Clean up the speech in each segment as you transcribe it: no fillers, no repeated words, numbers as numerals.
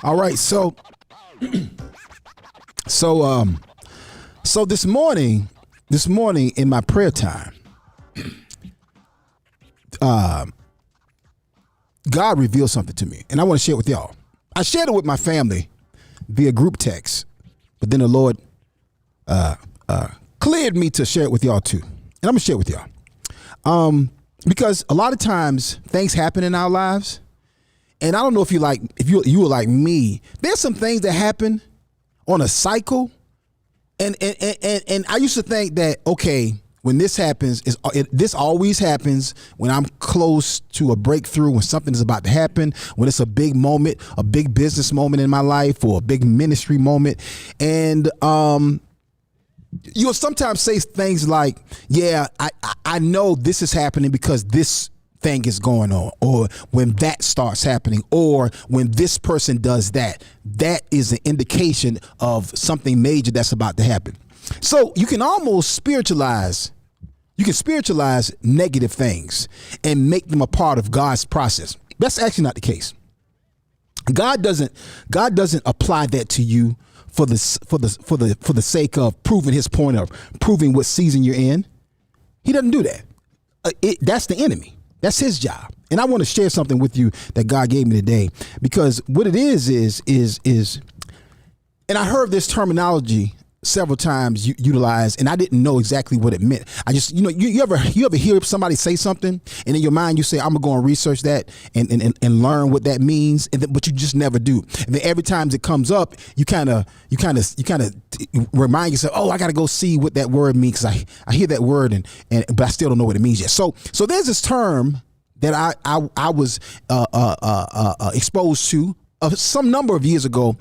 All right, so this morning in my prayer time, God revealed something to me, and I want to share it with y'all. I shared it with my family via group text, but then the Lord cleared me to share it with y'all too, and I'm gonna share it with y'all. Because a lot of times things happen in our lives. And I don't know if you were like me, there's some things that happen on a cycle. And I used to think that, okay, when this happens, this always happens when I'm close to a breakthrough, when something is about to happen, when it's a big moment, a big business moment in my life or a big ministry moment. And you'll sometimes say things like, yeah, I know this is happening because this thing is going on, or when that starts happening, or when this person does that is an indication of something major that's about to happen. So you can almost spiritualize negative things and make them a part of God's process. That's actually not the case. God doesn't apply that to you for the sake of proving his point, of proving what season you're in. He doesn't do that. That's the enemy. That's his job. And I want to share something with you that God gave me today, because what it is, and I heard this terminology several times utilized, and I didn't know exactly what it meant. I just, you ever hear somebody say something, and in your mind you say, I'm gonna go and research that and learn what that means, but you just never do. And then every time it comes up, you kind of remind yourself, oh, I got to go see what that word means, because I hear that word but I still don't know what it means yet. So there's this term that I was exposed to some number of years ago,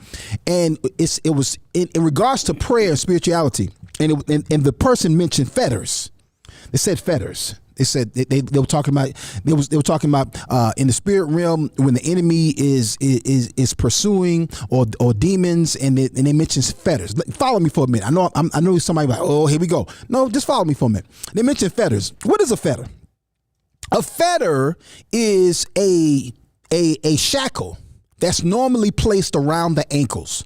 and it was in regards to prayer and spirituality, and the person mentioned fetters. They said fetters. They said they were talking about in the spirit realm, when the enemy is pursuing or demons, and they mentioned fetters. Follow me for a minute. I know somebody like, oh, here we go. No, just follow me for a minute. They mentioned fetters. What is a fetter? A fetter is a shackle that's normally placed around the ankles,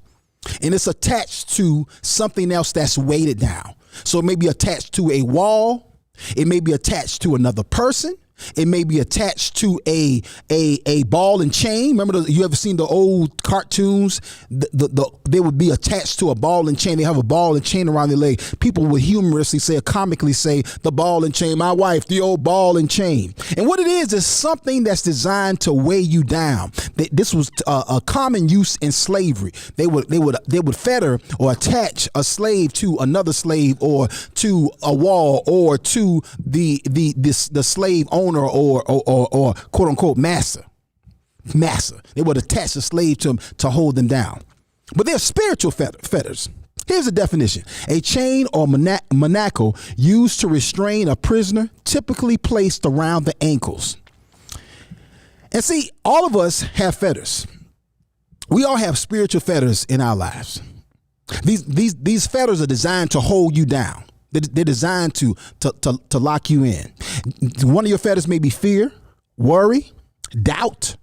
and it's attached to something else that's weighted down. So it may be attached to a wall. It may be attached to another person. It may be attached to a ball and chain. Remember, you ever seen the old cartoons? They would be attached to a ball and chain. They have a ball and chain around their leg. People would humorously say, or comically say, the ball and chain. My wife, the old ball and chain. And what it is something that's designed to weigh you down. This was a common use in slavery. They would fetter or attach a slave to another slave, or to a wall, or to the slave owner, or quote unquote master. They would attach a slave to him to hold them down. But they're spiritual fetters. Here's a definition: a chain or manacle used to restrain a prisoner, typically placed around the ankles. And see, all of us have fetters. We all have spiritual fetters in our lives. These fetters are designed to hold you down. They're designed to lock you in. One of your fetters may be fear, worry, doubt,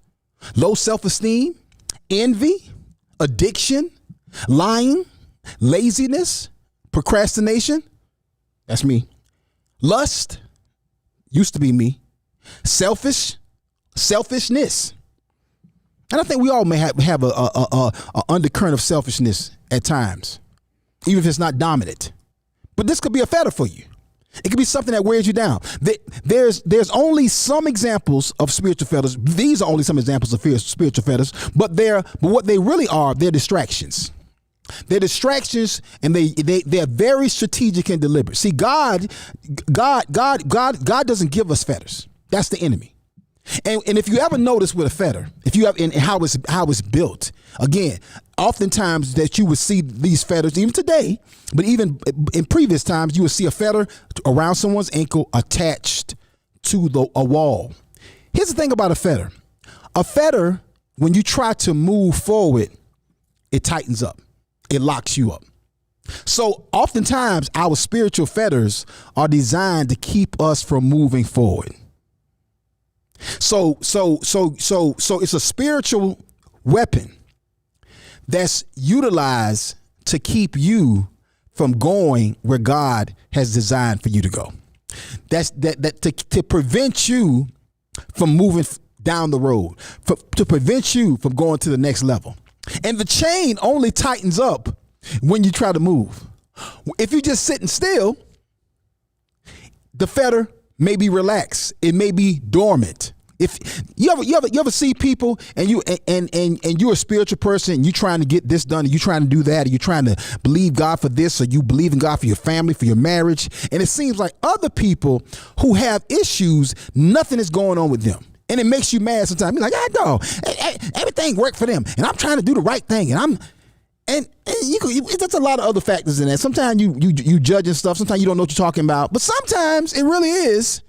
low self-esteem, envy, addiction, lying, laziness, procrastination. That's me. Lust, used to be me. Selfishness. And I think we all may have a undercurrent of selfishness at times, even if it's not dominant. But this could be a fetter for you. It could be something that wears you down. There's only some examples of spiritual fetters. These are only some examples of spiritual fetters, but what they really are, they're distractions. They're distractions, and they're very strategic and deliberate. See, God doesn't give us fetters. That's the enemy. And if you ever notice with a fetter, if you have, and how it's built, again, oftentimes that you would see these fetters, even today, but even in previous times, you would see a fetter around someone's ankle attached to a wall. Here's the thing about a fetter. A fetter, when you try to move forward, it tightens up. It locks you up. So oftentimes our spiritual fetters are designed to keep us from moving forward. So it's a spiritual weapon that's utilized to keep you from going where God has designed for you to go. That's to prevent you from moving down the road, to prevent you from going to the next level. And the chain only tightens up when you try to move. If you're just sitting still, the fetter may be relaxed. It may be dormant. If you ever see people and you're a spiritual person and you're trying to get this done, and you're trying to do that, or you're trying to believe God for this, or you believe in God for your family, for your marriage, and it seems like other people who have issues, nothing is going on with them. And it makes you mad sometimes. You're like, I know everything worked for them, and I'm trying to do the right thing, and there's a lot of other factors in that. Sometimes you judging stuff. Sometimes you don't know what you're talking about, but sometimes it really is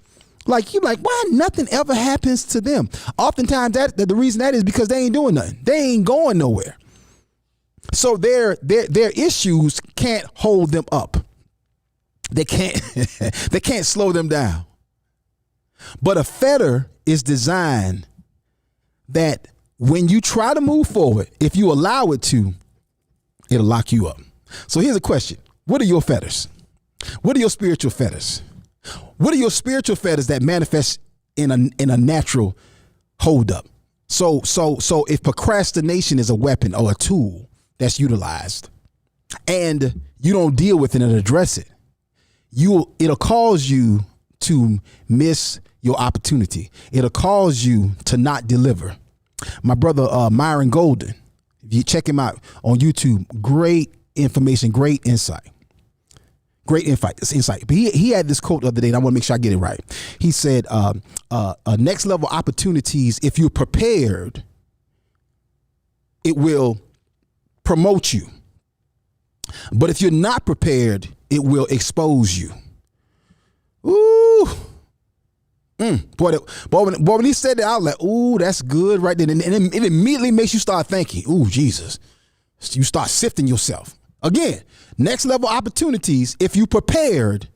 like you're like, why nothing ever happens to them? Oftentimes that the reason that is because they ain't doing nothing. They ain't going nowhere. So their issues can't hold them up. They can't they can't slow them down. But a fetter is designed that when you try to move forward, if you allow it to, it'll lock you up. So here's a question. What are your fetters? What are your spiritual fetters? What are your spiritual fetters that manifest in a natural holdup? So if procrastination is a weapon or a tool that's utilized and you don't deal with it and address it, it'll cause you to miss your opportunity. It'll cause you to not deliver. My brother Myron Golden, if you check him out on YouTube, great information, great insight. Great insight. But he had this quote the other day, and I want to make sure I get it right. He said, next level opportunities, if you're prepared, it will promote you. But if you're not prepared, it will expose you. Ooh. Boy, when he said that, I was like, ooh, that's good right there. And it immediately makes you start thinking, ooh, Jesus. You start sifting yourself. Again, next level opportunities, if you prepared,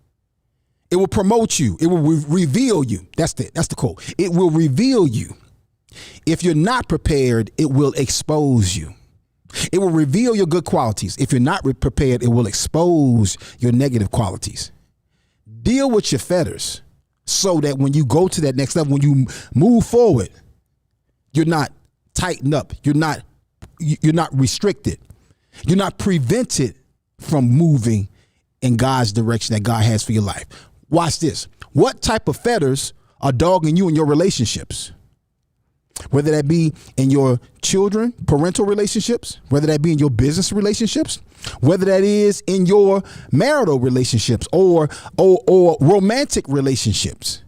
it will promote you. It will reveal you. That's the quote. It will reveal you. If you're not prepared, it will expose you. It will reveal your good qualities. If you're not prepared, it will expose your negative qualities. Deal with your fetters so that when you go to that next level, when you move forward, you're not tightened up. You're not restricted. You're not prevented from moving in God's direction that God has for your life. Watch this. What type of fetters are dogging you in your relationships? Whether that be in your children, parental relationships, whether that be in your business relationships, whether that is in your marital relationships or romantic relationships.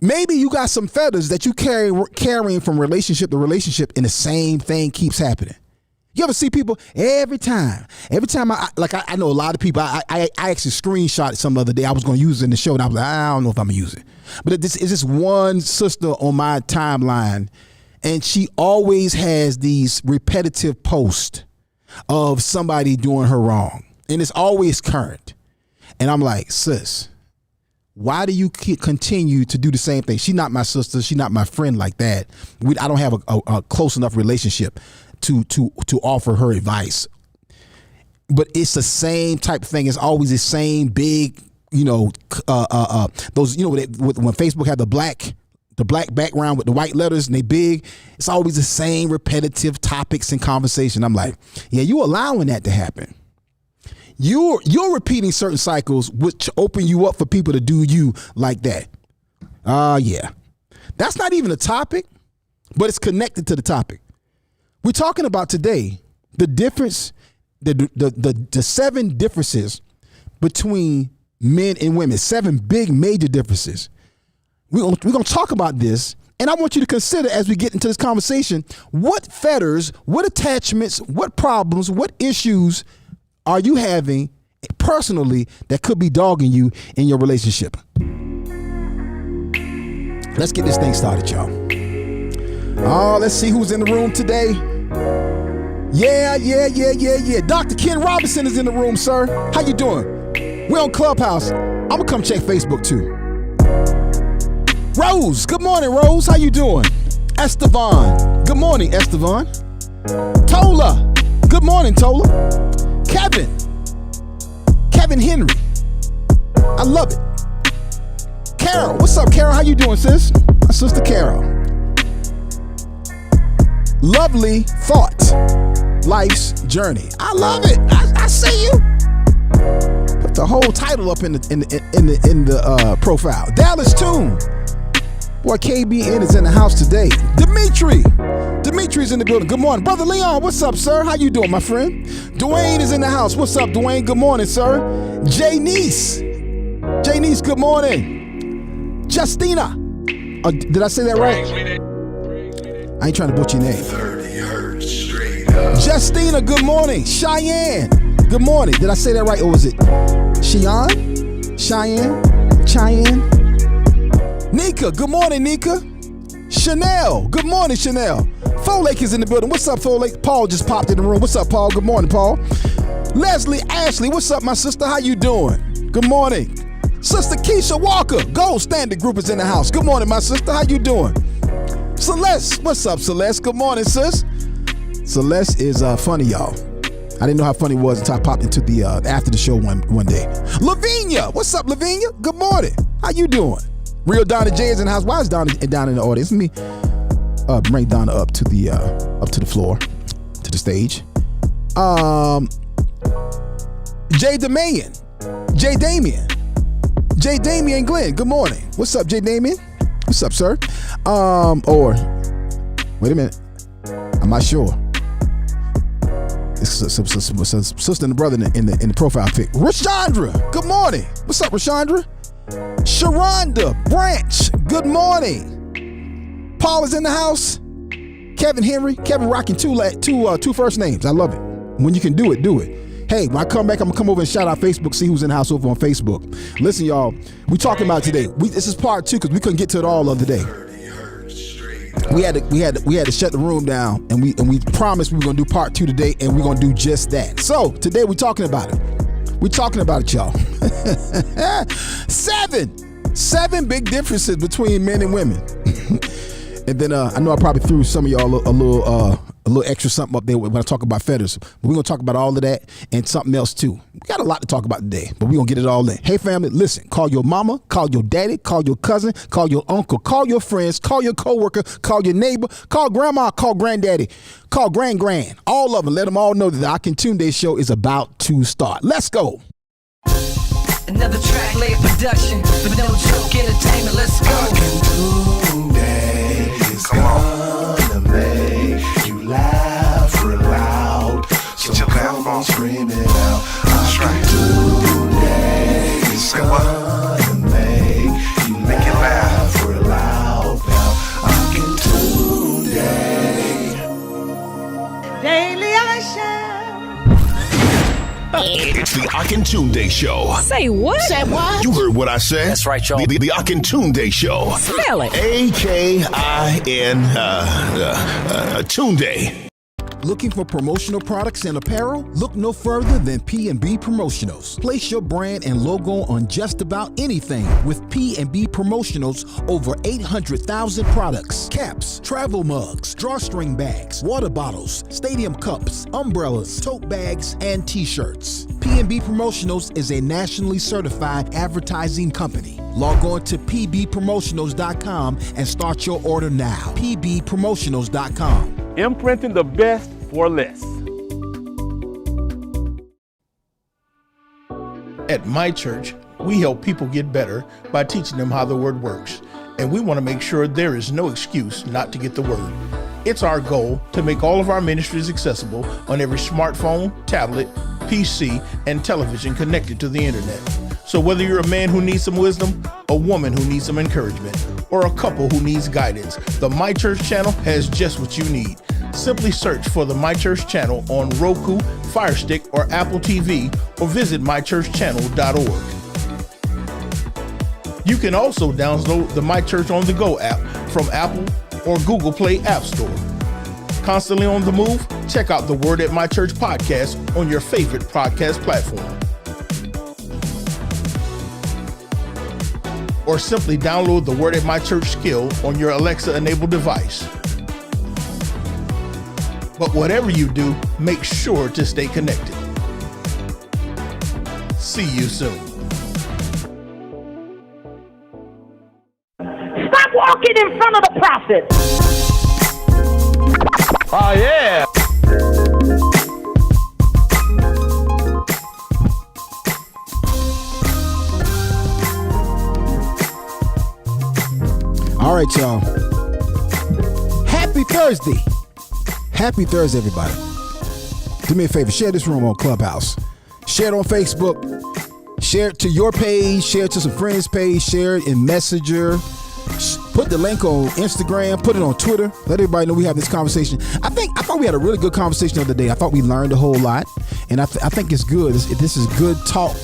Maybe you got some fetters that you carrying from relationship to relationship, and the same thing keeps happening. You ever see people every time I know a lot of people, I actually screenshot some the other day. I was going to use it in the show, and I was like, I don't know if I'm going to use it. But it's just one sister on my timeline, and she always has these repetitive posts of somebody doing her wrong. And it's always current. And I'm like, sis, why do you continue to do the same thing? She's not my sister. She's not my friend like that. I don't have a close enough relationship to offer her advice, but it's the same type of thing. It's always the same big, those, when Facebook had the black background with the white letters and they big, it's always the same repetitive topics and conversation. I'm like, yeah, you allowing that to happen. You're repeating certain cycles, which open you up for people to do you like that. Yeah, that's not even a topic, but it's connected to the topic. We're talking about today the difference, the 7 differences between men and women, 7 big major differences. We're going to talk about this, and I want you to consider as we get into this conversation, what fetters, what attachments, what problems, what issues are you having personally that could be dogging you in your relationship? Let's get this thing started, y'all. Oh, let's see who's in the room today. Yeah. Dr. Ken Robinson is in the room, sir. How you doing? We're on Clubhouse. I'm gonna come check Facebook too. Rose, good morning, Rose. How you doing? Estevan, good morning, Estevan. Tola, good morning, Tola. Kevin Henry, I love it. Carol, what's up, Carol? How you doing, sis? My sister Carol. Lovely thought, life's journey. I love it. I see you. Put the whole title up in the profile. Dallas Toon. Boy, KBN is in the house today. Dimitri's in the building. Good morning. Brother Leon, what's up, sir? How you doing, my friend? Dwayne is in the house. What's up, Dwayne? Good morning, sir. Janice, good morning. Justina. Did I say that right? I ain't trying to butcher your name. 30 hertz straight up. Justina, good morning. Cheyenne, good morning. Did I say that right, or was it Cheyenne? Nika, good morning, Nika. Chanel, good morning, Chanel. Folake is in the building. What's up, Folake? Paul just popped in the room. What's up, Paul? Good morning, Paul. Leslie Ashley, what's up, my sister? How you doing? Good morning. Sister Keisha Walker, Gold Standard Group is in the house. Good morning, my sister. How you doing? Celeste, what's up, Celeste? Good morning, sis. Celeste is funny, y'all. I didn't know how funny it was until I popped into the after the show one day. Lavinia, what's up, Lavinia? Good morning. How you doing? Real Donna J is in the house. Why is Donna down in the audience? Let me bring Donna up to the floor, to the stage. J Damian Glenn. Good morning. What's up, J Damian? What's up, sir? Or wait a minute. I'm not sure. It's sister and the brother in the profile pic. Rashandra. Good morning. What's up, Rashandra? Sharonda Branch, good morning. Paul is in the house. Kevin Henry, Kevin rocking two first names. I love it. When you can do it, do it. Hey, when I come back, I'm gonna come over and shout out Facebook, see who's in the house over on Facebook. Listen, y'all, we talking about today. This is part 2 because we couldn't get to it all the other day. We had to shut the room down, and we promised we were gonna do part 2 today, and we're gonna do just that. So today we're talking about it. We're talking about it, y'all. 7 big differences between men and women. And then I know I probably threw some of y'all a little extra something up there when I talk about feathers. But we're going to talk about all of that and something else too. We got a lot to talk about today, but we're going to get it all in. Hey, family, listen. Call your mama, call your daddy, call your cousin, call your uncle, call your friends, call your coworker, call your neighbor, call grandma, call granddaddy, call grand. All of them. Let them all know that the Akintunde show is about to start. Let's go. Another track layer production, but no joke entertainment. Let's go. Akintunde is gonna make you laugh real loud. So come on, scream it out. Akintunde is gonna make you laugh real loud. Now, Akintunde. Daily I shall. It's the Akintunde Show. Say what? Say what? You heard what I said. That's right, y'all. The Akintunde Show. Spell it. Tunde. Looking for promotional products and apparel? Look no further than P&B Promotionals. Place your brand and logo on just about anything with P&B Promotionals. Over 800,000 products. Caps, travel mugs, drawstring bags, water bottles, stadium cups, umbrellas, tote bags, and t-shirts. P&B Promotionals is a nationally certified advertising company. Log on to pbpromotionals.com and start your order now. pbpromotionals.com. Imprinting the best for less. At my church, we help people get better by teaching them how the word works. And we want to make sure there is no excuse not to get the word. It's our goal to make all of our ministries accessible on every smartphone, tablet, PC, and television connected to the internet. So whether you're a man who needs some wisdom, a woman who needs some encouragement, or a couple who needs guidance, the My Church channel has just what you need. Simply search for the My Church channel on Roku, Fire Stick, or Apple TV, or visit mychurchchannel.org. You can also download the My Church on the Go app from Apple or Google Play App Store. Constantly on the move? Check out the Word at My Church podcast on your favorite podcast platform. Or simply download the Word at My Church skill on your Alexa-enabled device. But whatever you do, make sure to stay connected. See you soon. Stop walking in front of the prophet. Oh, yeah. All right, y'all. Happy Thursday. Happy Thursday, everybody. Do me a favor. Share this room on Clubhouse. Share it on Facebook. Share it to your page. Share it to some friends' page. Share it in Messenger. Put the link on Instagram. Put it on Twitter. Let everybody know we have this conversation. I thought we had a really good conversation the other day. I thought we learned a whole lot. And I think it's good. This is good talk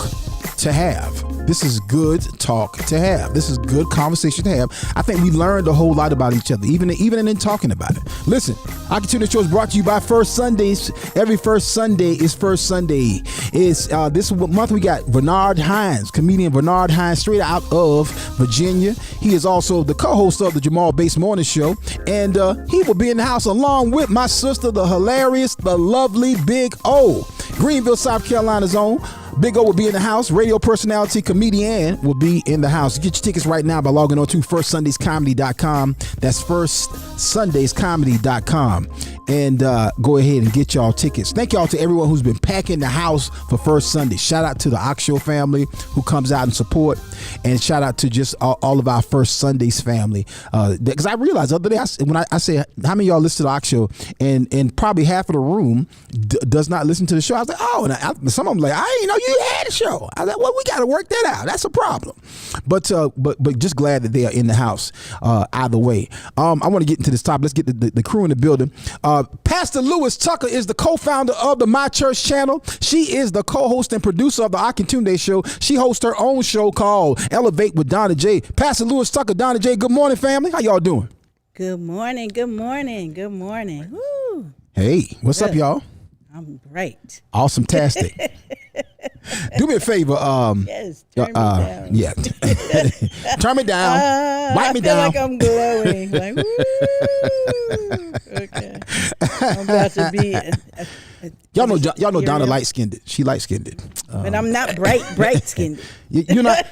to have. This is good talk to have. This is good conversation to have. I think we learned a whole lot about each other, even in talking about it. Listen, Akintunde Show is brought to you by First Sundays. Every first Sunday is First Sunday. It's this month we got Bernard Hines, comedian Bernard Hines, straight out of Virginia. He is also the co-host of the Jamal Bass Morning Show, and he will be in the house along with my sister, the hilarious, the lovely Big O. Greenville, South Carolina's own. Big O will be in the house. Radio personality, comedian will be in the house. Get your tickets right now by logging on to firstsundayscomedy.com. That's firstsundayscomedy.com. And go ahead and get y'all tickets. Thank y'all to everyone who's been packing the house for First Sunday. Shout out to the Oxshow family who comes out and support. And shout out to just all of our First Sundays family. Because I realized the other day, when I say, how many of y'all listen to the Oxshow? And probably half of the room does not listen to the show. I was like, oh, and some of them like, I didn't know you had a show. I was like, well, we got to work that out. That's a problem. But just glad that they are in the house either way. I want to get into this topic. Let's get the crew in the building. Pastor Lewis Tucker is the co-founder of the My Church channel. She is the co-host and producer of the Akintunde Show. She hosts her own show called Elevate with Donna J. Pastor Lewis Tucker, Donna J. Good morning, family. How y'all doing? Good morning. Good morning. Good morning. Woo. Hey, what's up, y'all? I'm great. Awesome-tastic. Do me a favor. Yes, turn me down. Yeah. Turn me down. Wipe me down. I feel like I'm glowing. Like, woo. Okay. I'm about to be. Y'all know Donna light-skinned. She light-skinned. But I'm not bright-skinned. You're not.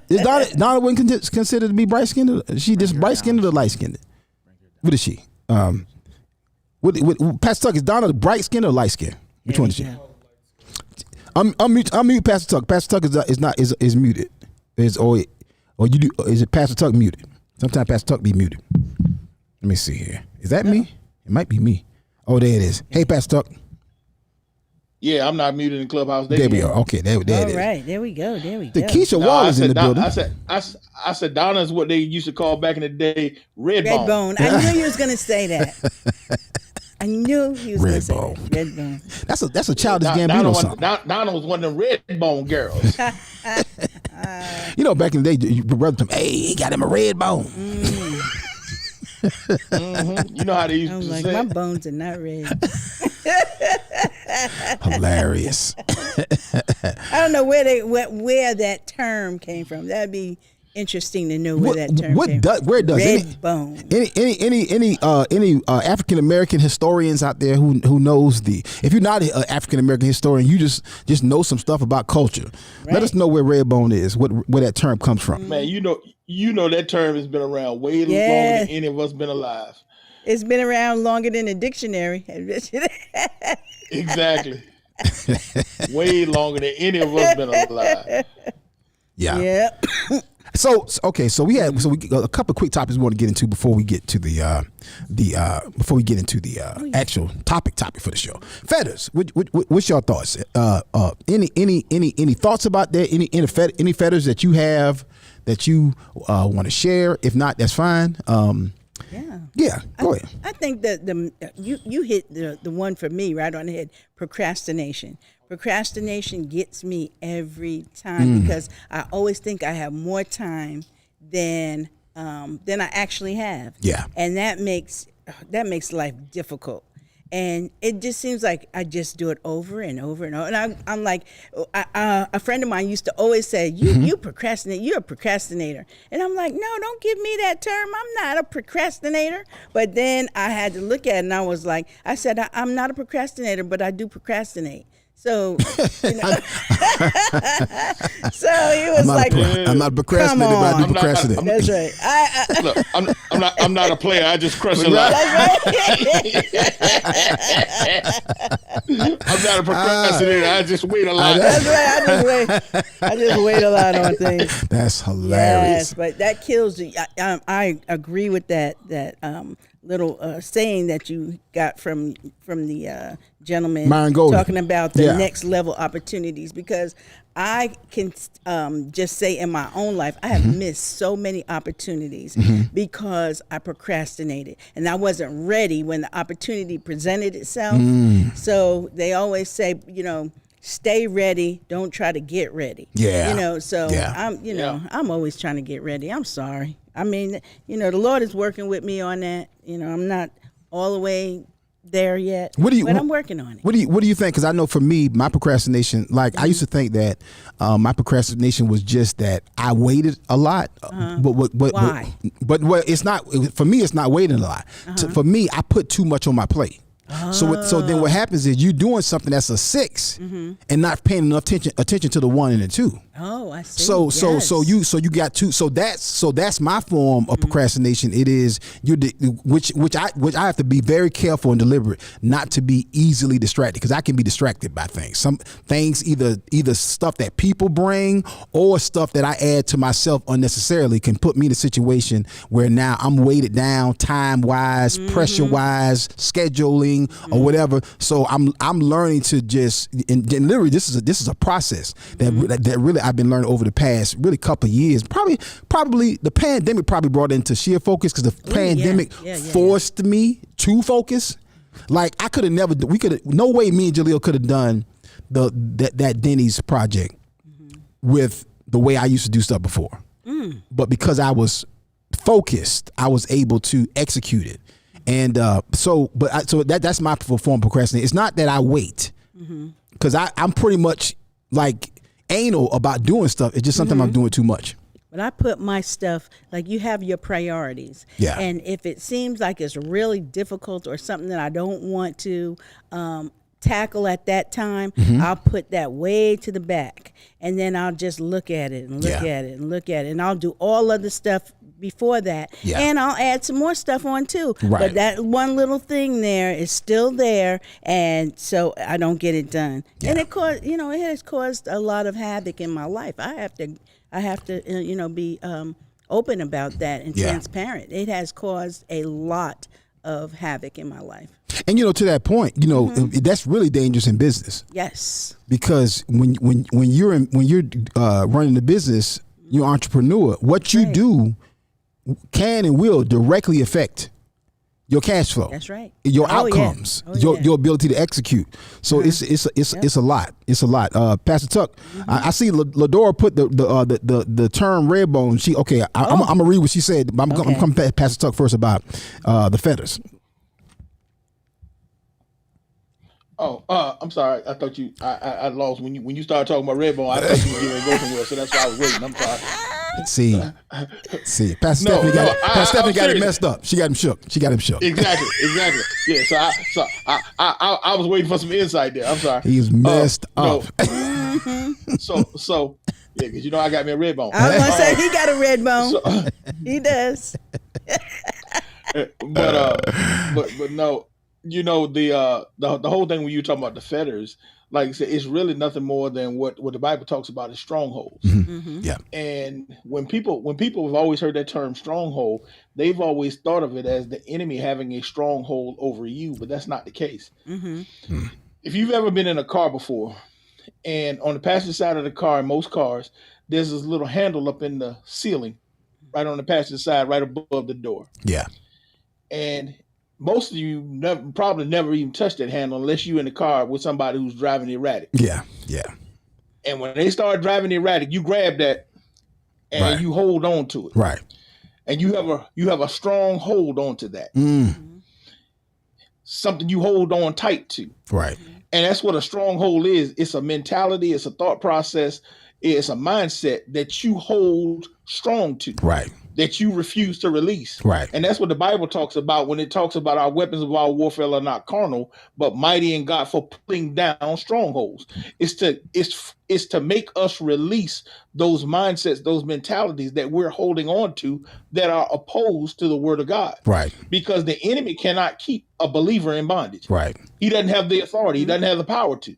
Is Donna wouldn't considered to be bright-skinned? She just bright-skinned or light-skinned? What is she? Pastor Tuck, is Donna bright-skinned or light-skinned? Which one is she? Unmute Pastor Tuck. Pastor Tuck is muted. Is it Pastor Tuck muted? Sometimes Pastor Tuck be muted. Let me see here. Is that me? It might be me. Oh, there it is. Hey, Pastor Tuck. Yeah, I'm not muted in Clubhouse. There we are. Okay, there it is. All right, there we go. The Keisha Wall is in the building. I said Donna's what they used to call back in the day red bone. I knew you was going to say that. I knew he was going to say that. Red bone. That's a childish Gambino song. Donna was one of them red bone girls. Back in the day, your brother told me, hey, he got him a red bone. Mm-hmm. You know how they used to say. My bones are not red. Hilarious. I don't know where that term came from. That'd be interesting to know where that term came from. Where does red bone? Any African American historians out there who knows if you're not an African American historian, you just know some stuff about culture. Right. Let us know where red bone is, where that term comes from. Man, you know that term has been around way longer than any of us been alive. It's been around longer than the dictionary. Exactly. Way longer than any of us been alive. Yeah. So we a couple of quick topics we want to get into before we get to the actual topic for the show. Fetters, what's your thoughts? Any thoughts about that? Any fetters that you have that you want to share? If not, that's fine. Yeah, go ahead. I think that you hit the one for me right on the head. Procrastination. Procrastination gets me every time because I always think I have more time than I actually have. Yeah, and that makes life difficult. And it just seems like I just do it over and over and over. And I'm like, a friend of mine used to always say, you procrastinate, you're a procrastinator. And I'm like, no, don't give me that term. I'm not a procrastinator. But then I had to look at it and I was like, I said, I'm not a procrastinator, but I do procrastinate. So, you know, so he was like, I'm not a procrastinator, but I do procrastinate. That's right. Look, I'm not a player. I just crush a lot. I'm not a procrastinator. I just wait a lot. That's right. I just wait a lot on things. That's hilarious. Yes, but that kills you. I agree with that little saying that you got from the gentleman Myron Golden, talking about the next level opportunities, because I can just say in my own life, I have missed so many opportunities because I procrastinated and I wasn't ready when the opportunity presented itself. So they always say, you know, stay ready, don't try to get ready. Yeah. You know, so I'm always trying to get ready. I'm sorry. I mean, you know, the Lord is working with me on that. You know, I'm not all the way there yet, but I'm working on it. What do you think? Because I know for me, my procrastination, like I used to think that my procrastination was just that I waited a lot. But Why? But it's not, for me, it's not waiting a lot. For me, I put too much on my plate. So then what happens is you doing something that's a 6 and not paying enough attention to the 1 and the 2. Oh, I see. So you got 2. So that's my form of procrastination. It is which I have to be very careful and deliberate not to be easily distracted, because I can be distracted by things. Some things either stuff that people bring or stuff that I add to myself unnecessarily can put me in a situation where now I'm weighted down time wise, pressure wise, scheduling or whatever. So I'm learning to just and literally this is a process that really I've been learning over the past really couple of years. Probably the pandemic probably brought into sheer focus, because the pandemic forced me to focus. Like I could have never, no way me and Jaleel could have done that Denny's project with the way I used to do stuff before. But because I was focused, I was able to execute it. And so that's my form of procrastination. It's not that I wait, because I'm pretty much like anal about doing stuff. It's just something I'm doing too much. But I put my stuff, like you have your priorities. Yeah. And if it seems like it's really difficult or something that I don't want to tackle at that time, I'll put that way to the back. And then I'll just look at it and look at it and look at it. And I'll do all of the stuff before that. Yeah. And I'll add some more stuff on too. Right. But that one little thing there is still there. And so I don't get it done. Yeah. And it has caused a lot of havoc in my life. I have to be open about that and transparent. It has caused a lot of havoc in my life. And to that point, that's really dangerous in business. Yes. Because when you're running the business, you're an entrepreneur. What you do can and will directly affect your cash flow. That's right. Your outcomes, your ability to execute. So it's a lot. It's a lot. Pastor Tuck, I see Ladora put the term red bone. I'm gonna read what she said. I'm coming to Pastor Tuck first about the feathers. Oh, I'm sorry. I thought I lost when you started talking about red bone. I thought you were going to go somewhere, so that's why I was waiting. I'm sorry. See, Pastor Stephanie got it messed up. She got him shook. Exactly. Yeah. So I was waiting for some insight there. I'm sorry. He's messed up. So yeah, because I got me a red bone. I was gonna say he got a red bone. He does. But no. The whole thing when you talking about the fetters, like I said, it's really nothing more than what the Bible talks about is strongholds. Yeah. And when people have always heard that term stronghold, they've always thought of it as the enemy having a stronghold over you, but that's not the case. If you've ever been in a car before, and on the passenger side of the car, in most cars, there's this little handle up in the ceiling, right on the passenger side, right above the door. Yeah. And most of you probably never even touch that handle unless you're in the car with somebody who's driving erratic. Yeah. And when they start driving erratic, you grab that and you hold on to it. Right. And you have a strong hold onto that. something you hold on tight to. Right. And that's what a stronghold is. It's a mentality, it's a thought process, it's a mindset that you hold strong to. Right. That you refuse to release. Right. And that's what the Bible talks about when it talks about our weapons of our warfare are not carnal, but mighty in God for pulling down strongholds. It's to make us release those mindsets, those mentalities that we're holding on to that are opposed to the word of God. Right. Because the enemy cannot keep a believer in bondage. Right. He doesn't have the authority. He doesn't have the power to.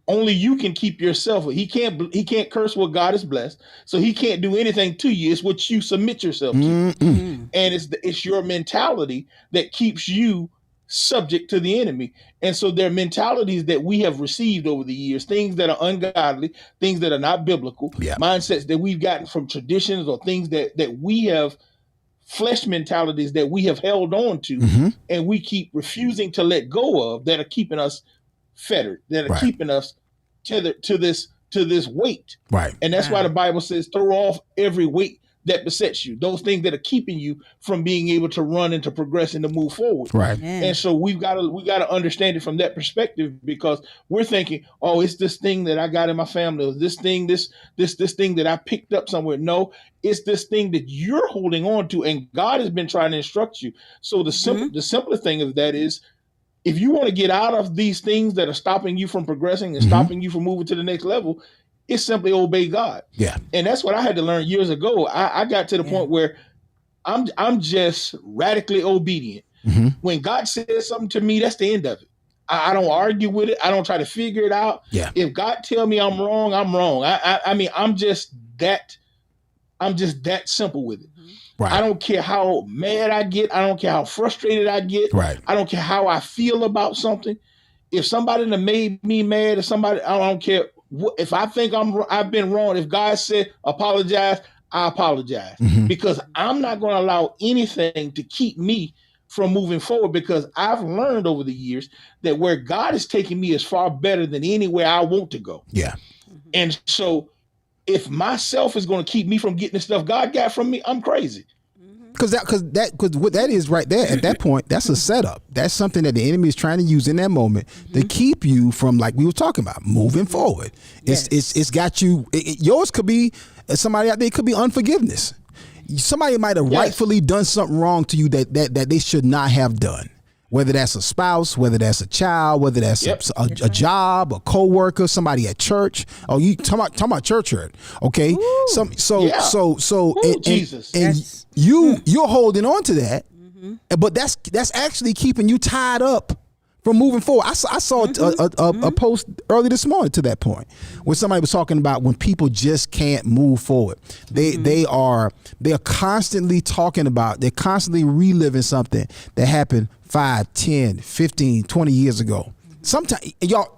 Only you can keep yourself. He can't curse what God has blessed. So he can't do anything to you. It's what you submit yourself to. And it's your mentality that keeps you subject to the enemy. And so there are mentalities that we have received over the years, things that are ungodly, things that are not biblical, mindsets that we've gotten from traditions or things that we have, flesh mentalities that we have held on to and we keep refusing to let go of, that are keeping us fettered, that are keeping us tethered to this weight. Right. And that's why the Bible says throw off every weight that besets you, those things that are keeping you from being able to run and to progress and to move forward. Right. And so we got to understand it from that perspective, because we're thinking, oh, it's this thing that I got in my family, or this thing that I picked up somewhere. No, it's this thing that you're holding on to, and God has been trying to instruct you. So the simpler thing of that is, if you want to get out of these things that are stopping you from progressing and stopping you from moving to the next level, it's simply obey God. Yeah. And that's what I had to learn years ago. I got to the point where I'm just radically obedient. When God says something to me, that's the end of it. I don't argue with it. I don't try to figure it out. Yeah. If God tell me I'm wrong, I'm wrong. I mean, I'm just that simple with it. Right. I don't care how mad I get. I don't care how frustrated I get. Right. I don't care how I feel about something. If somebody done made me mad, or somebody, I don't care. If I think I've been wrong, if God said apologize, I apologize, because I'm not going to allow anything to keep me from moving forward, because I've learned over the years that where God is taking me is far better than anywhere I want to go. Yeah. And so if myself is going to keep me from getting the stuff God got from me, I'm crazy. Because what that is right there at that point, that's a setup. That's something that the enemy is trying to use in that moment to keep you from, like we were talking about, moving forward. It's got you. Yours could be somebody out there. It could be unforgiveness. Somebody might have rightfully done something wrong to you that they should not have done. Whether that's a spouse, whether that's a child, whether that's a job, a coworker, somebody at church. Oh, you talking about church hurt? Okay, Jesus, and you're holding on to that, but that's actually keeping you tied up from moving forward. I saw a post early this morning to that point where somebody was talking about when people just can't move forward. They are constantly talking about, they're constantly reliving something that happened 5, 10, 15, 20 years ago. Sometimes,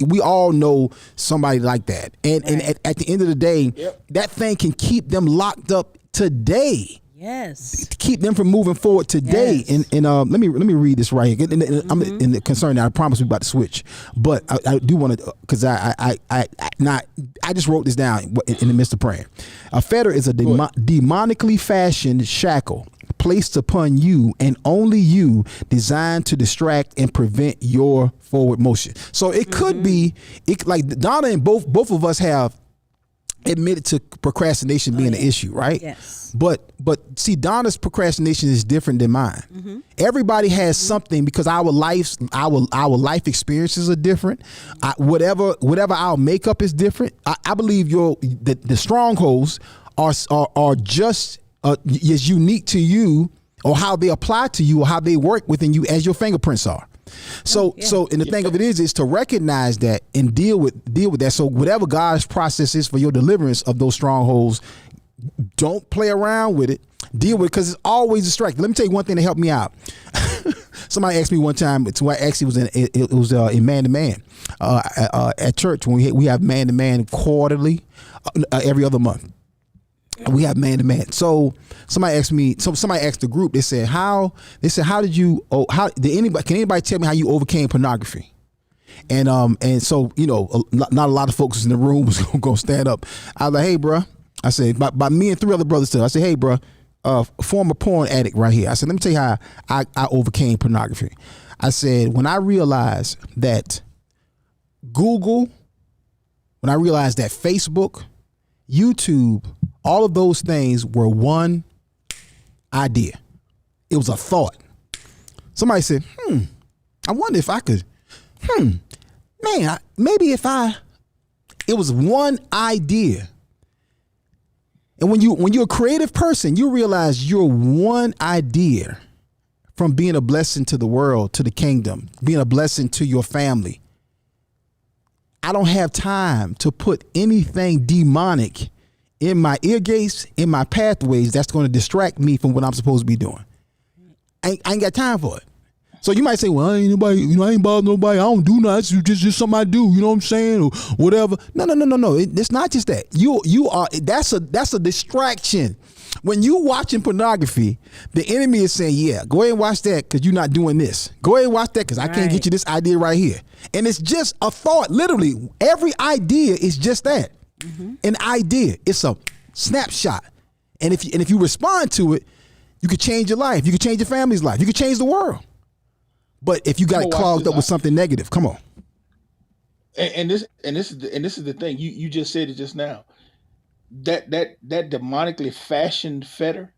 we all know somebody like that. And at the end of the day, that thing can keep them locked up today. Yes. To keep them from moving forward today. Yes. And let me read this right here. I'm in the concern. I promise we're about to switch, but I do want to, because I just wrote this down in the midst of praying. A fetter is a demonically fashioned shackle placed upon you and only you, designed to distract and prevent your forward motion. So it could be, like Donna and both of us have admitted to procrastination being an issue, right? Yes. But see, Donna's procrastination is different than mine. Everybody has something, because our life experiences are different. Whatever our makeup is different. I believe the strongholds are just as unique to you, or how they apply to you, or how they work within you as your fingerprints are. So and the thing of it is to recognize that and deal with that. So whatever God's process is for your deliverance of those strongholds, don't play around with it. Deal with it, because it's always distracting. Let me tell you one thing that helped me out. Somebody asked me one time, it was in Man to Man at church, when we have Man to Man quarterly, every other month. We have Man to Man. So somebody asked the group, they said, can anybody tell me how you overcame pornography? And so, not a lot of folks in the room was going to stand up. I was like, hey, bro. I said, by me and 3 other brothers too. I said, hey, bro, former porn addict right here. I said, let me tell you how I overcame pornography. I said, when I realized that Google, when I realized that Facebook, YouTube, all of those things were one idea. It was a thought. Somebody said, I wonder if I could, it was one idea. And when you're a creative person, you realize you're one idea from being a blessing to the world, to the kingdom, being a blessing to your family. I don't have time to put anything demonic in my ear gates, in my pathways that's going to distract me from what I'm supposed to be doing. I ain't got time for it. So you might say, well, I ain't nobody, I ain't bother nobody. I don't do nothing. It's just something I do. You know what I'm saying? Or whatever. No. It's not just that. You are. That's a distraction. When you watching pornography, the enemy is saying, yeah, go ahead and watch that because you're not doing this. Go ahead and watch that because I can't get you this idea right here. And it's just a thought. Literally, every idea is just that. An idea. It's a snapshot. And if you respond to it, you could change your life. You could change your family's life. You could change the world. But if you got it clogged up with something negative, come on. And this is the thing. You just said it just now. That demonically fashioned fetter,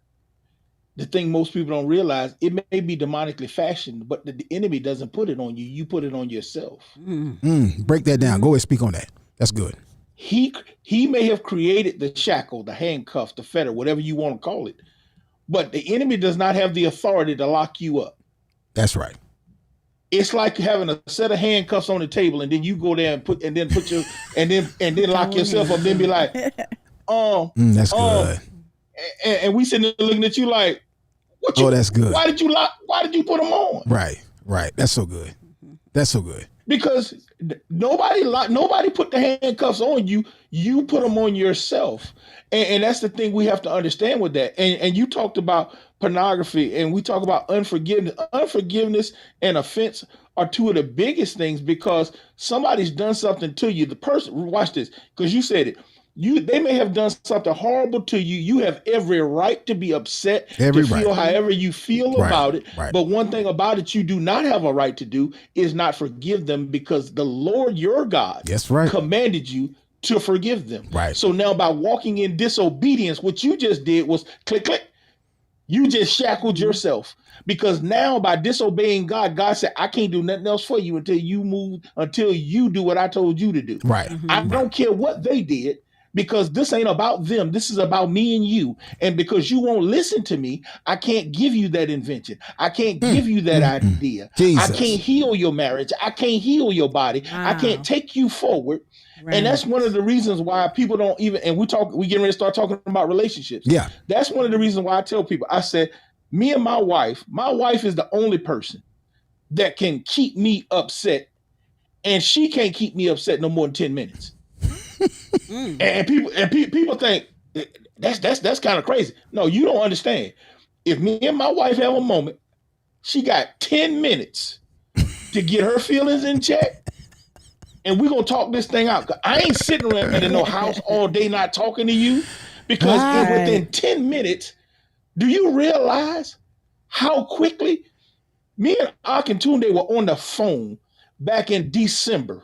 the thing most people don't realize, it may be demonically fashioned, but the enemy doesn't put it on you. You put it on yourself. Break that down. Go ahead and speak on that. That's good. He may have created the shackle, the handcuff, the fetter, whatever you want to call it, but the enemy does not have the authority to lock you up. That's right. It's like having a set of handcuffs on the table, and then you go there and put your and then lock yourself up. Then be like, that's good. And we sitting there looking at you like, what? You, that's good. Why did you put them on? Right. That's so good. That's so good. Because nobody put the handcuffs on you. You put them on yourself, and that's the thing we have to understand with that. And you talked about pornography, and we talk about unforgiveness. Unforgiveness and offense are two of the biggest things because somebody's done something to you. The person, watch this, because you said it. They may have done something horrible to you. You have every right to be upset, feel however you feel about it. Right. But one thing about it you do not have a right to do is not forgive them because the Lord your God commanded you to forgive them. Right. So now by walking in disobedience, what you just did was click, click. You just shackled yourself because now by disobeying God, God said, I can't do nothing else for you until you do what I told you to do. Right. I don't care what they did. Because this ain't about them. This is about me and you. And because you won't listen to me, I can't give you that invention. I can't give you that idea. Jesus. I can't heal your marriage. I can't heal your body. Wow. I can't take you forward. Right. And that's one of the reasons why people don't even, and we getting ready to start talking about relationships. Yeah. That's one of the reasons why I tell people, I said, me and my wife is the only person that can keep me upset. And she can't keep me upset no more than 10 minutes. And people think that's kind of crazy. No, you don't understand. If me and my wife have a moment, she got 10 minutes to get her feelings in check, and we're gonna talk this thing out. I ain't sitting around in no house all day not talking to you because within 10 minutes, do you realize how quickly me and Akintunde were on the phone back in December?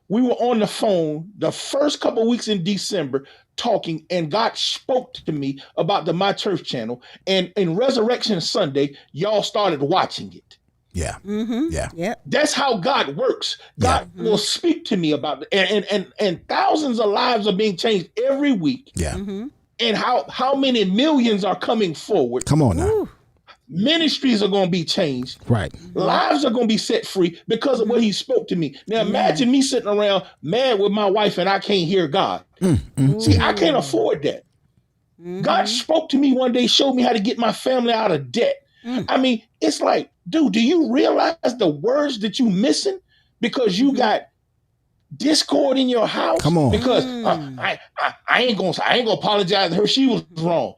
We were on the phone the first couple of weeks in December talking, and God spoke to me about the My Church channel. And in Resurrection Sunday, y'all started watching it. Yeah. Yeah. Yep. That's how God works. God will speak to me about it. And thousands of lives are being changed every week. Yeah. And how many millions are coming forward. Come on now. Ooh. Ministries are going to be changed. Right. Lives are going to be set free because of what he spoke to me. Now imagine me sitting around mad with my wife and I can't hear God. See, I can't afford that. God spoke to me one day, showed me how to get my family out of debt. I mean, it's like, dude, do you realize the words that you missing because you got discord in your house? Come on. Because I ain't gonna apologize to her. She was wrong.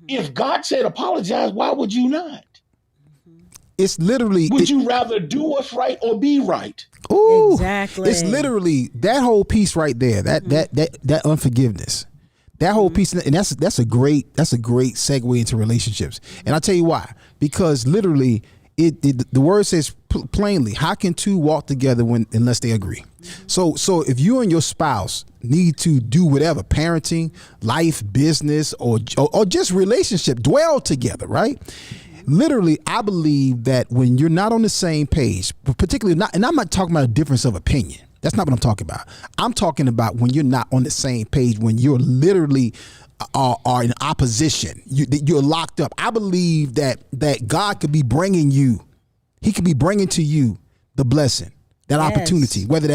If God said apologize, why would you not? It's literally. Would you rather do what's right or be right? Ooh, Exactly. It's literally that whole piece right there. That unforgiveness. That whole piece, and that's a great segue into relationships. And I'll tell you why. Because literally, the word says plainly, how can two walk together unless they agree? So if you and your spouse need to do whatever, parenting, life, business, or just relationship, dwell together, right? Literally, I believe that when you're not on the same page, particularly not, and I'm not talking about a difference of opinion. That's not what I'm talking about. I'm talking about when you're not on the same page, when you're literally are in opposition. You're locked up. I believe that God could be bringing you. He could be bringing to you the blessing, that opportunity. Whether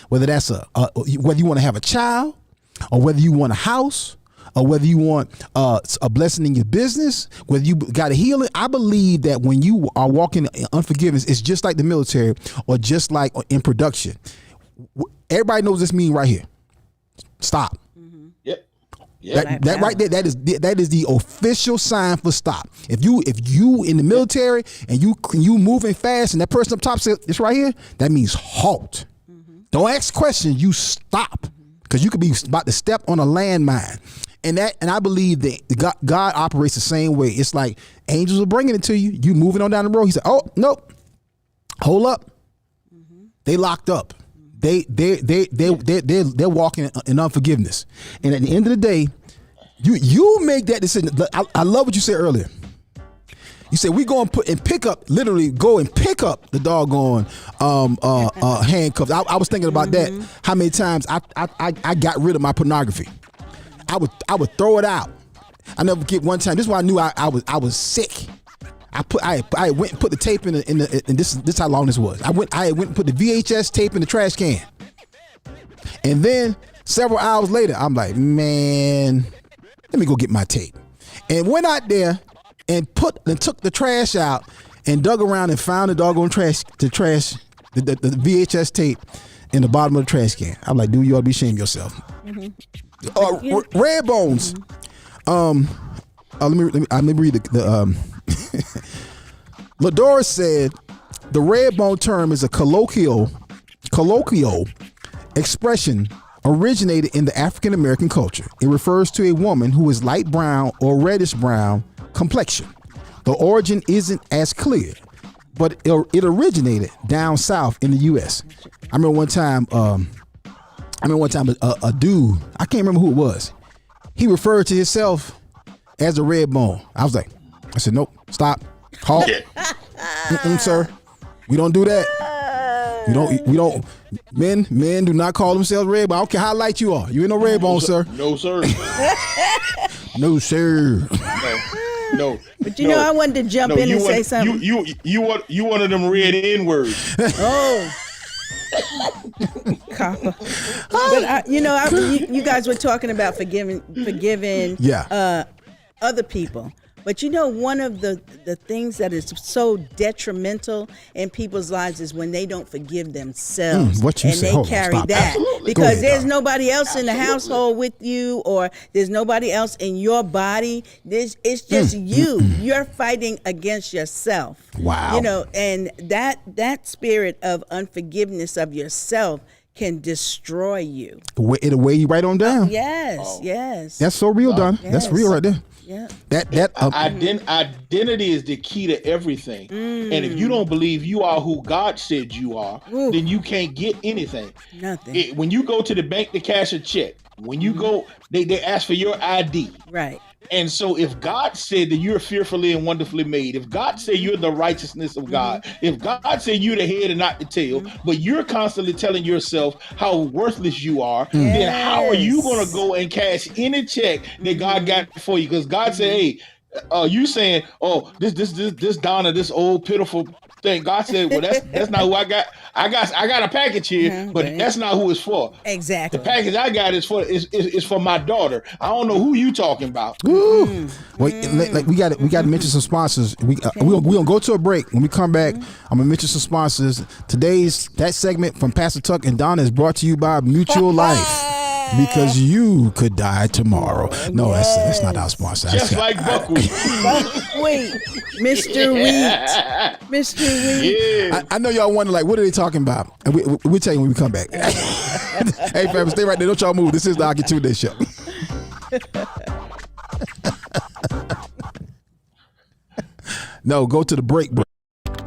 whether you want to have a child, or whether you want a house, or whether you want a blessing in your business, whether you got a healing. I believe that when you are walking in unforgiveness, it's just like the military, or just like in production. Everybody knows this mean right here. Stop. Yep. That right there, that is the official sign for stop. If you in the military and you moving fast and that person up top says it's right here, that means halt. Don't ask questions. You stop, because you could be about to step on a landmine. And I believe that God operates the same way. It's like angels are bringing it to you. You moving on down the road. He said, "Oh nope, hold up." They locked up. They're walking in unforgiveness. And at the end of the day, you make that decision. I love what you said earlier. You said we go and literally go and pick up the doggone handcuffs. I was thinking about that. How many times I got rid of my pornography. I would throw it out. I never forget one time. This is why I knew I was sick. I went and put the tape in and this is how long this was. I went and put the VHS tape in the trash can. And then several hours later, I'm like, man, let me go get my tape. And went out there and took the trash out and dug around and found the doggone the VHS tape in the bottom of the trash can. I'm like, dude, you ought to be ashamed of yourself. Red Bones. Let me read the Ladora said the red bone term is a colloquial expression originated in the African American culture. It refers to a woman who is light brown or reddish brown complexion. The origin isn't as clear, but it originated down south in the U.S. I remember one time a dude, I can't remember who it was, he referred to himself as a red bone. I said, nope, stop, halt. Sir, we don't do that. We don't. Men do not call themselves red bone. I don't care how light you are. You ain't no red bone, sir. No, sir. No, sir. No. But I wanted to jump in and say something. You one of them red N-words. Oh. Copper. But you guys were talking about forgiving other people. But one of the things that is so detrimental in people's lives is when they don't forgive themselves. They carry that. Absolutely. Because there's nobody else in the household with you, or there's nobody else in your body. It's just you. You're fighting against yourself. Wow. And that spirit of unforgiveness of yourself can destroy you. It'll weigh you right on down. Yes. That's so real, Don. Yes. That's real right there. Yeah. Identity is the key to everything. And if you don't believe you are who God said you are, then you can't get anything. Nothing. When you go to the bank to cash a check, when you go, they ask for your ID. Right. And so if God said that you're fearfully and wonderfully made, if God said you're the righteousness of God, if God said you're the head and not the tail, but you're constantly telling yourself how worthless you are, then how are you going to go and cash any check that God got for you? Because God said, hey, you saying, oh, this Donna, this old pitiful thing. God said, well, that's not who I got. I got a package here, but that's not who it's for. Exactly. The package I got is for my daughter. I don't know who you talking about. Well, we got to mention some sponsors. We're gonna go to a break. When we come back, I'm gonna mention some sponsors. That segment from Pastor Tuck and Donna is brought to you by Mutual Life. Because you could die tomorrow. No, that's not our sponsor. Just like buckwheat. Buckwheat. Mr. Wheat. Mr. Wheat. Yeah. I know y'all wonder, what are they talking about? And we'll tell you when we come back. Hey, fam, stay right there. Don't y'all move. This is the Akintunde Show. No, go to the break.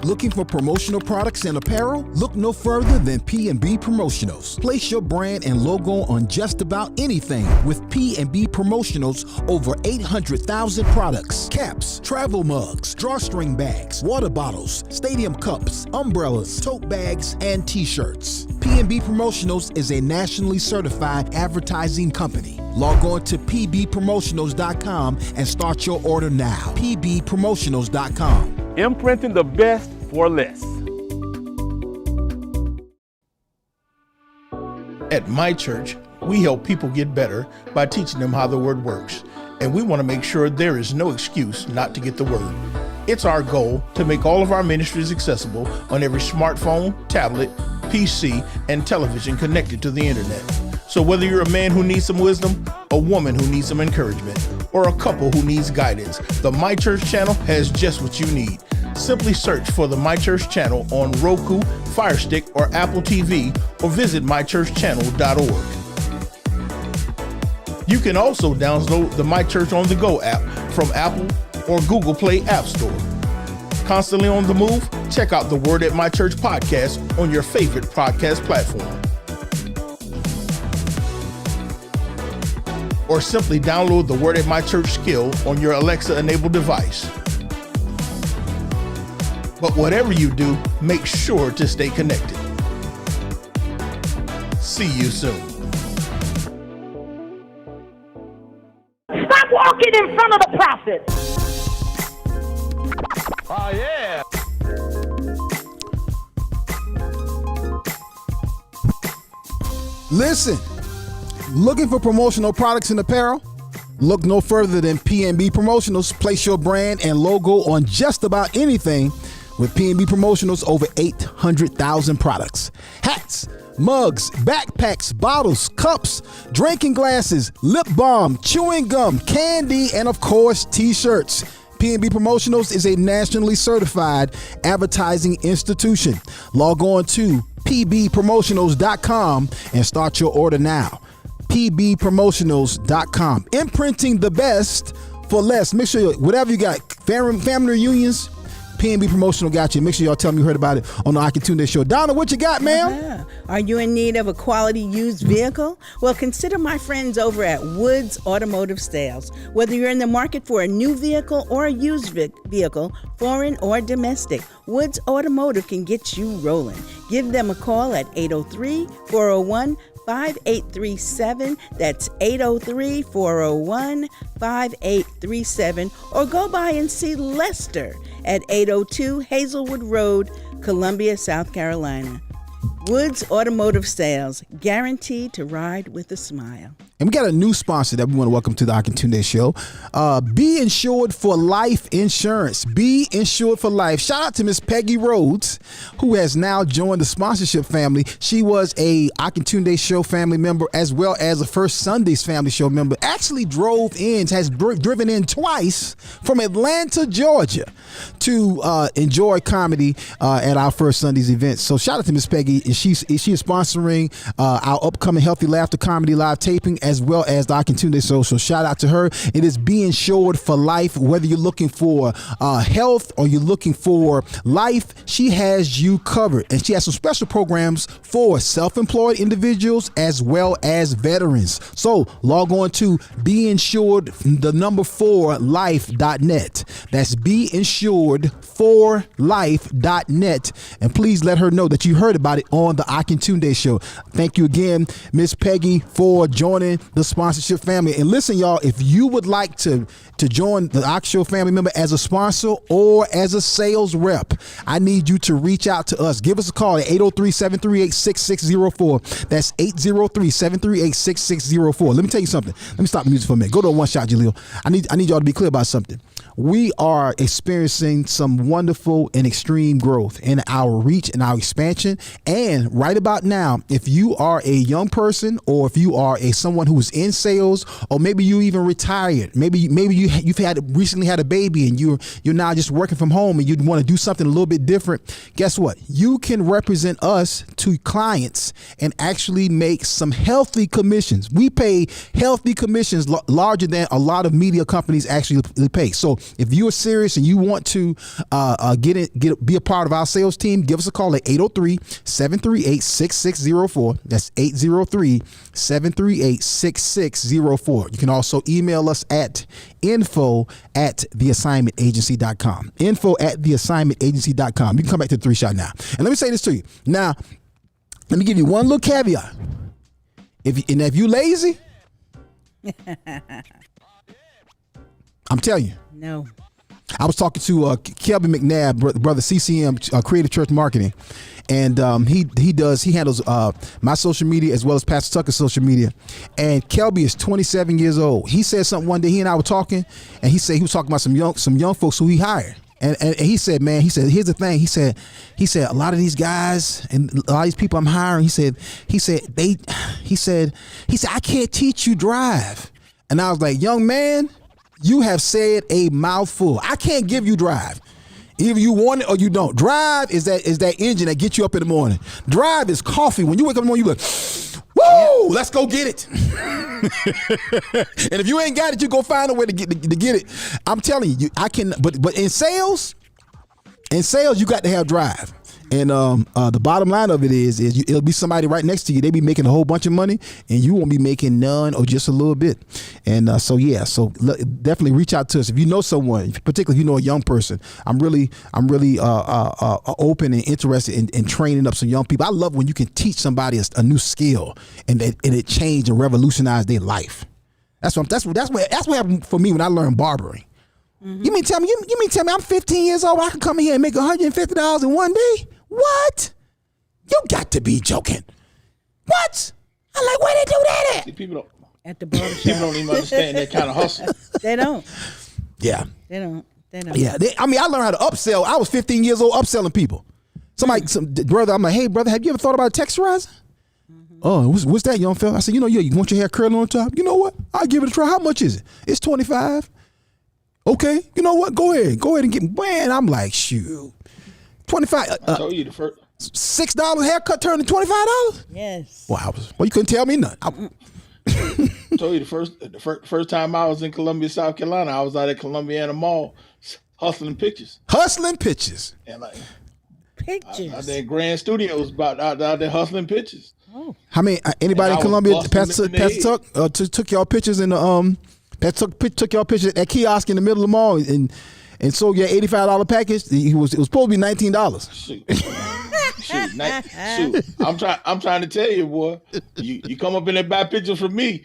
Looking for promotional products and apparel? Look no further than P&B Promotionals. Place your brand and logo on just about anything with P&B Promotionals. Over 800,000 products, caps, travel mugs, drawstring bags, water bottles, stadium cups, umbrellas, tote bags, and t-shirts. P&B Promotionals is a nationally certified advertising company. Log on to pbpromotionals.com and start your order now. pbpromotionals.com. Imprinting the best for less. At my church, we help people get better by teaching them how the word works. And we want to make sure there is no excuse not to get the word. It's our goal to make all of our ministries accessible on every smartphone, tablet, PC, and television connected to the internet. So whether you're a man who needs some wisdom, a woman who needs some encouragement, or a couple who needs guidance, the My Church channel has just what you need. Simply search for the My Church channel on Roku, Fire Stick, or Apple TV, or visit mychurchchannel.org. You can also download the My Church on the Go app from Apple or Google Play App Store. Constantly on the move? Check out the Word at My Church podcast on your favorite podcast platform. Or simply download the Word at My Church skill on your Alexa-enabled device. But whatever you do, make sure to stay connected. See you soon. Stop walking in front of the prophet. Oh, yeah. Listen, looking for promotional products and apparel? Look no further than P&B Promotionals. Place your brand and logo on just about anything with P&B Promotionals. Over 800,000 products, hats, mugs, backpacks, bottles, cups, drinking glasses, lip balm, chewing gum, candy, and of course, t-shirts. P&B Promotionals is a nationally certified advertising institution. Log on to pbpromotionals.com and start your order now. pbpromotionals.com. Imprinting the best for less. Make sure whatever you got, family reunions, P&B Promotional got you. Make sure y'all tell me you heard about it on the Akintunde Show. Donna, what you got, ma'am? Are you in need of a quality used vehicle? Well, consider my friends over at Woods Automotive Sales. Whether you're in the market for a new vehicle or a used vehicle, foreign or domestic, Woods Automotive can get you rolling. Give them a call at 803-401-5837. That's 803-401-5837. Or go by and see Lester at 802 Hazelwood Road, Columbia, South Carolina. Woods Automotive Sales, guaranteed to ride with a smile. And we got a new sponsor that we want to welcome to the Akintunde Show. Be Insured for Life Insurance. Be Insured for Life. Shout out to Miss Peggy Rhodes, who has now joined the sponsorship family. She was a Akintunde Show family member as well as a First Sundays family show member. Actually has driven in twice from Atlanta, Georgia to enjoy comedy at our First Sundays events. So shout out to Miss Peggy. And she is sponsoring our upcoming Healthy Laughter Comedy live taping as well as the Akintunde Show. So shout out to her. It is Be Insured for Life. Whether you're looking for health or you're looking for life, she has you covered. And she has some special programs for self-employed individuals as well as veterans. So log on to beinsured4life.net. That's beinsured4life.net. And please let her know that you heard about it on the Akintunde Show. Thank you again, Miss Peggy, for joining the sponsorship family. And listen, y'all, if you would like to join the Ak Show family member as a sponsor or as a sales rep, I need you to reach out to us. Give us a call at 803-738-6604. That's 803-738-6604. Let me tell you something. Let me stop the music for a minute. Go to a one shot, Jaleel. I need y'all to be clear about something. We are experiencing some wonderful and extreme growth in our reach and our expansion. And right about now, if you are a young person or if you are someone who is in sales, or maybe you even retired, maybe you've recently had a baby and you're now just working from home and you want to do something a little bit different, guess what? You can represent us to clients and actually make some healthy commissions. We pay healthy commissions larger than a lot of media companies actually pay. So So if you are serious and you want to be a part of our sales team, give us a call at 803-738-6604. That's 803-738-6604. You can also email us at info@theassignmentagency.com. info@theassignmentagency.com. You can come back to the 3-shot now. And let me say this to you. Now, let me give you one little caveat. If you lazy, I'm telling you. No. I was talking to Kelvin McNabb, brother CCM, Creative Church Marketing, and he handles my social media as well as Pastor Tucker's social media. And Kelby is 27 years old. He said something one day. He and I were talking, and he said he was talking about some young folks who he hired. And he said, man, here's the thing. He said a lot of these guys and a lot of these people I'm hiring, he said I can't teach you drive. And I was like, young man, you have said a mouthful. I can't give you drive. Either you want it or you don't. Drive is that engine that gets you up in the morning. Drive is coffee. When you wake up in the morning, you like, woo, let's go get it. And if you ain't got it, you go find a way to get it. I'm telling you, I can. But in sales, you got to have drive. And the bottom line of it is it'll be somebody right next to you. They be making a whole bunch of money, and you won't be making none or just a little bit. And so definitely reach out to us if you know someone, particularly if you know a young person. I'm really open and interested in training up some young people. I love when you can teach somebody a new skill and it change and revolutionize their life. That's what happened for me when I learned barbering. Mm-hmm. You mean tell me I'm 15 years old, I can come in here and make $150 in one day? What? You got to be joking. What? I'm like, where they do that at? See, people At the barbershop. don't even understand that kind of hustle. They don't. Yeah. They don't. Yeah. I learned how to upsell. I was 15 years old upselling people. Brother, I'm like, hey, brother, have you ever thought about texturizing? Mm-hmm. Oh, what's that, young fella? I said, you want your hair curling on top? You know what? I'll give it a try. How much is it? It's $25. Okay, you know what? Go ahead and get. Man, I'm like, shoot, $25. I told you the first $6 haircut turned to $25. Yes. Wow. Well, you couldn't tell me nothing. I told you the first time I was in Columbia, South Carolina, I was out at Columbiana Mall hustling pictures. And like pictures. Out there in Grand Studios, out there hustling pictures. Oh. How many? Anybody in Columbia? Pastor Tuck took y'all pictures in the took y'all picture at kiosk in the middle of the mall and sold your $85 package. It was supposed to be $19. Shoot. I'm trying to tell you, boy. You come up in there and buy pictures from me.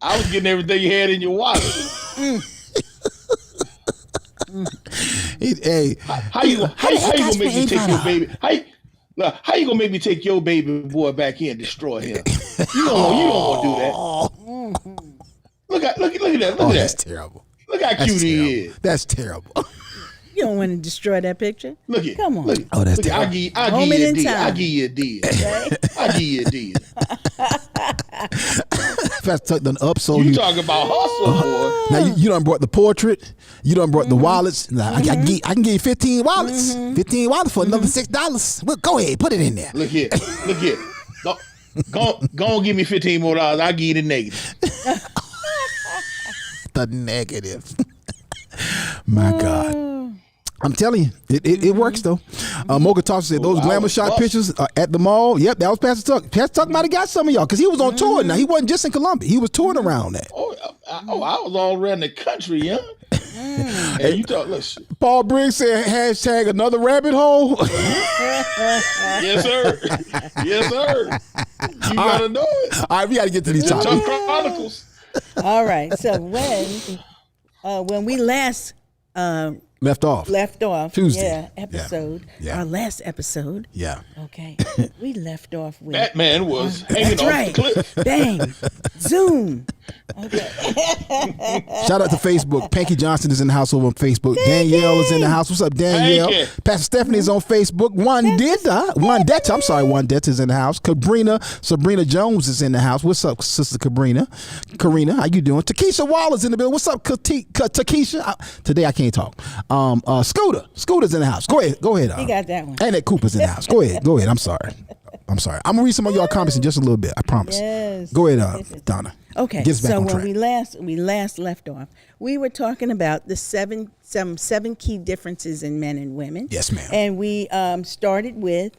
I was getting everything you had in your wallet. Hey, how you gonna make me take your baby? How you gonna make me take your baby boy back here and destroy him? You don't want to do that. Look at that. That's terrible. Look how cute he is. That's terrible. You don't want to destroy that picture. Look at. Come on. That's terrible. I'll give you a deal. Pastor Tuck done upsold you. You talking about hustle, boy. Now you done brought the portrait. You done brought the wallets. Now, I can give you 15 wallets. 15 wallets for another $6. Well, go ahead, put it in there. Look here. Go on, give me $15 more. I'll give you the negative. The negative. My God. I'm telling you, it works though. Mocha Thompson said those glamour shot pictures at the mall. Yep, that was Pastor Tuck. Pastor Tuck might have got some of y'all because he was on tour. Now he wasn't just in Columbia; he was touring around that. I was all around the country, yeah. And you talk. Listen. Paul Briggs said hashtag another rabbit hole. Yes, sir. Yes, sir. You gotta know it. All right, we gotta get to these topics. Tuck Chronicles. All right. So when we last left off Tuesday episode, our last episode. Yeah. Okay. We left off with Batman was hanging off the cliff. Bang. Zoom. Okay. Shout out to Facebook. Panky Johnson is in the house over on Facebook. Danielle is in the house. What's up, Danielle? Pastor Stephanie is on Facebook. Wandetta is in the house. Sabrina Jones is in the house. What's up, Sister Karina, how you doing? Takesha Waller's in the building. What's up, Takesha? Today I can't talk. Scooter's in the house. Go ahead. He got that one. And that Cooper's in the house. Go ahead. I'm sorry. I'm gonna read some of y'all comments in just a little bit. I promise. Yes. Go ahead, Donna. Okay. Get us back so on when track. we last left off, we were talking about the seven key differences in men and women. Yes, ma'am. And we started with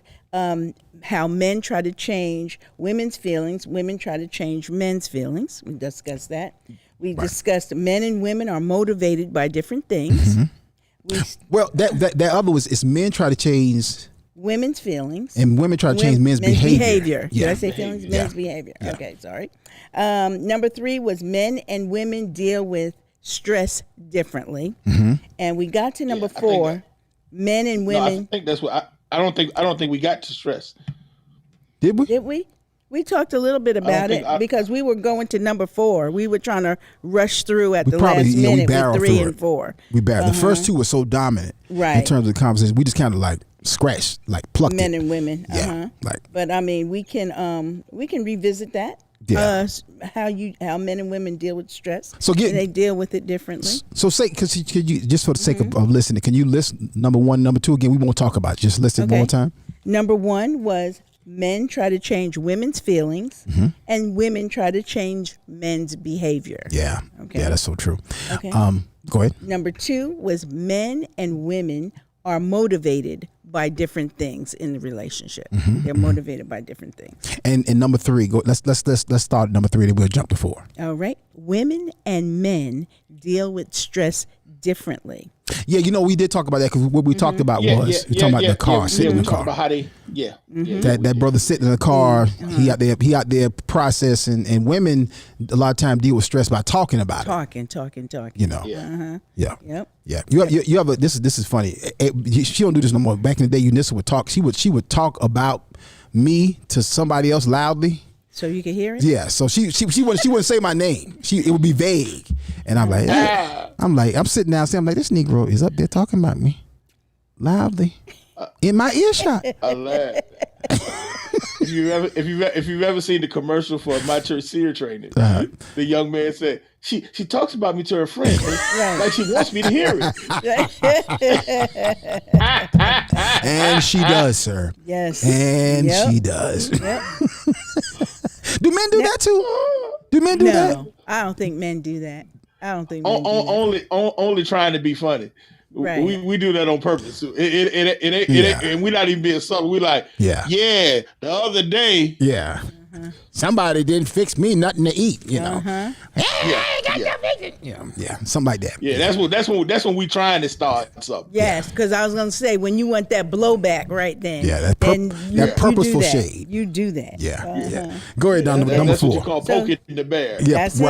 how men try to change women's feelings, women try to change men's feelings. We discussed that. We discussed men and women are motivated by different things. Well, that other was is men try to change women's feelings and women try to change men's behavior. Did I say feelings? Men's behavior. Yeah. Okay, sorry. Number 3 was men and women deal with stress differently. And we got to number 4, men and women. I think that's what I don't think we got to stress. Did we? Did we? We talked a little bit about it because we were going to number 4. We were trying to rush through at the last minute with 3 and 4. We barreled. The first 2 were so dominant in terms of the conversation. We just kind of like scratched, like plucked men it. and women. Yeah. But I mean, we can revisit that. Yeah. How men and women deal with stress. So and they deal with it differently. So say, could you just for the sake of listening, can you list number 1, number 2 again? We won't talk about it. Just list it one more time. Number 1 was men try to change women's feelings, and women try to change men's behavior. Yeah. Okay. Yeah, that's so true. Okay. Go ahead. Number 2 was men and women are motivated by different things in the relationship. They're motivated by different things. And number 3, go. Let's start at number 3. Then we'll jump to 4. All right. Women and men deal with stress differently. Yeah, we did talk about that because what we talked about was we talking about the car, sitting in the car. About how they, that brother sitting in the car, he out there processing, and women a lot of time deal with stress by talking about it. Talking. Yeah. Yep. Yeah. You have a, this is funny. She don't do this no more. Back in the day, Eunice would talk. She would talk about me to somebody else loudly. So you can hear it? Yeah. So she wouldn't say my name. It would be vague. And I'm like, I'm sitting down saying, I'm like, this Negro is up there talking about me loudly in my earshot. I laugh. If you've ever seen the commercial for My Church Seer training, the young man said, she talks about me to her friends like she wants me to hear it. And she does, sir. Yes. And she does. Yep. Do men do that too? Do men do that? No, I don't think men do that. I don't think men do that. Only trying to be funny. Right. We do that on purpose. And we're not even being subtle. We like, the other day. Yeah. Somebody didn't fix me nothing to eat, you know. Yeah, something like that. Yeah, that's when we trying to start something. Yes, because I was gonna say when you want that blowback right then. Yeah, that purposeful shade. You do that. Yeah. Go ahead, number 4. That's what you call poking the bear. Yeah, that's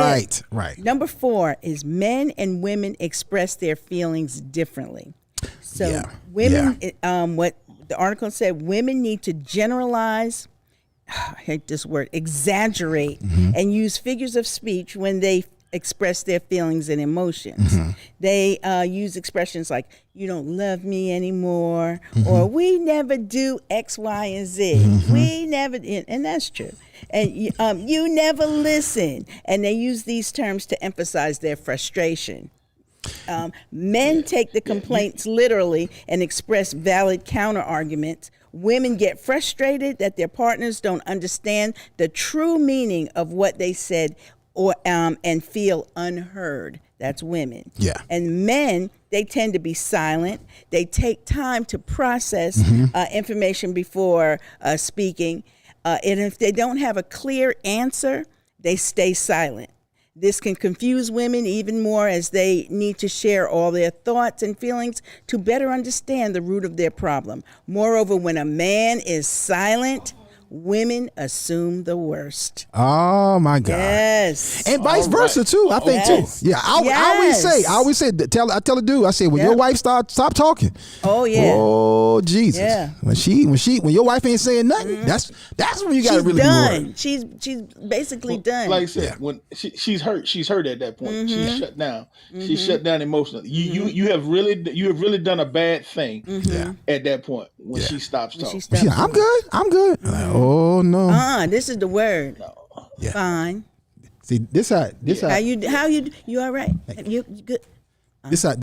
right. Number 4 is men and women express their feelings differently. So women, what the article said, women need to generalize. I hate this word, exaggerate, and use figures of speech when they express their feelings and emotions. They use expressions like, you don't love me anymore, or we never do X, Y, and Z. We never, and that's true. And you never listen. And they use these terms to emphasize their frustration. Men take the complaints literally and express valid counter arguments. Women get frustrated that their partners don't understand the true meaning of what they said or and feel unheard. That's women. Yeah. And men, they tend to be silent. They take time to process information before speaking. And if they don't have a clear answer, they stay silent. This can confuse women even more as they need to share all their thoughts and feelings to better understand the root of their problem. Moreover, when a man is silent, women assume the worst. Oh my God! Yes, and vice versa too. I think too. Yeah, I always say, I tell a dude, I say, when your wife stop talking. Oh yeah. Oh Jesus. Yeah. When your wife ain't saying nothing, that's when you got to really done. worry. She's basically done. Like I said, when she's hurt at that point. She's shut down. She's shut down emotionally. You have really done a bad thing at that point when she stops talking. I'm good. Like, oh no. This is the word. No. Yeah. Fine. See, this how you all right? You good? This how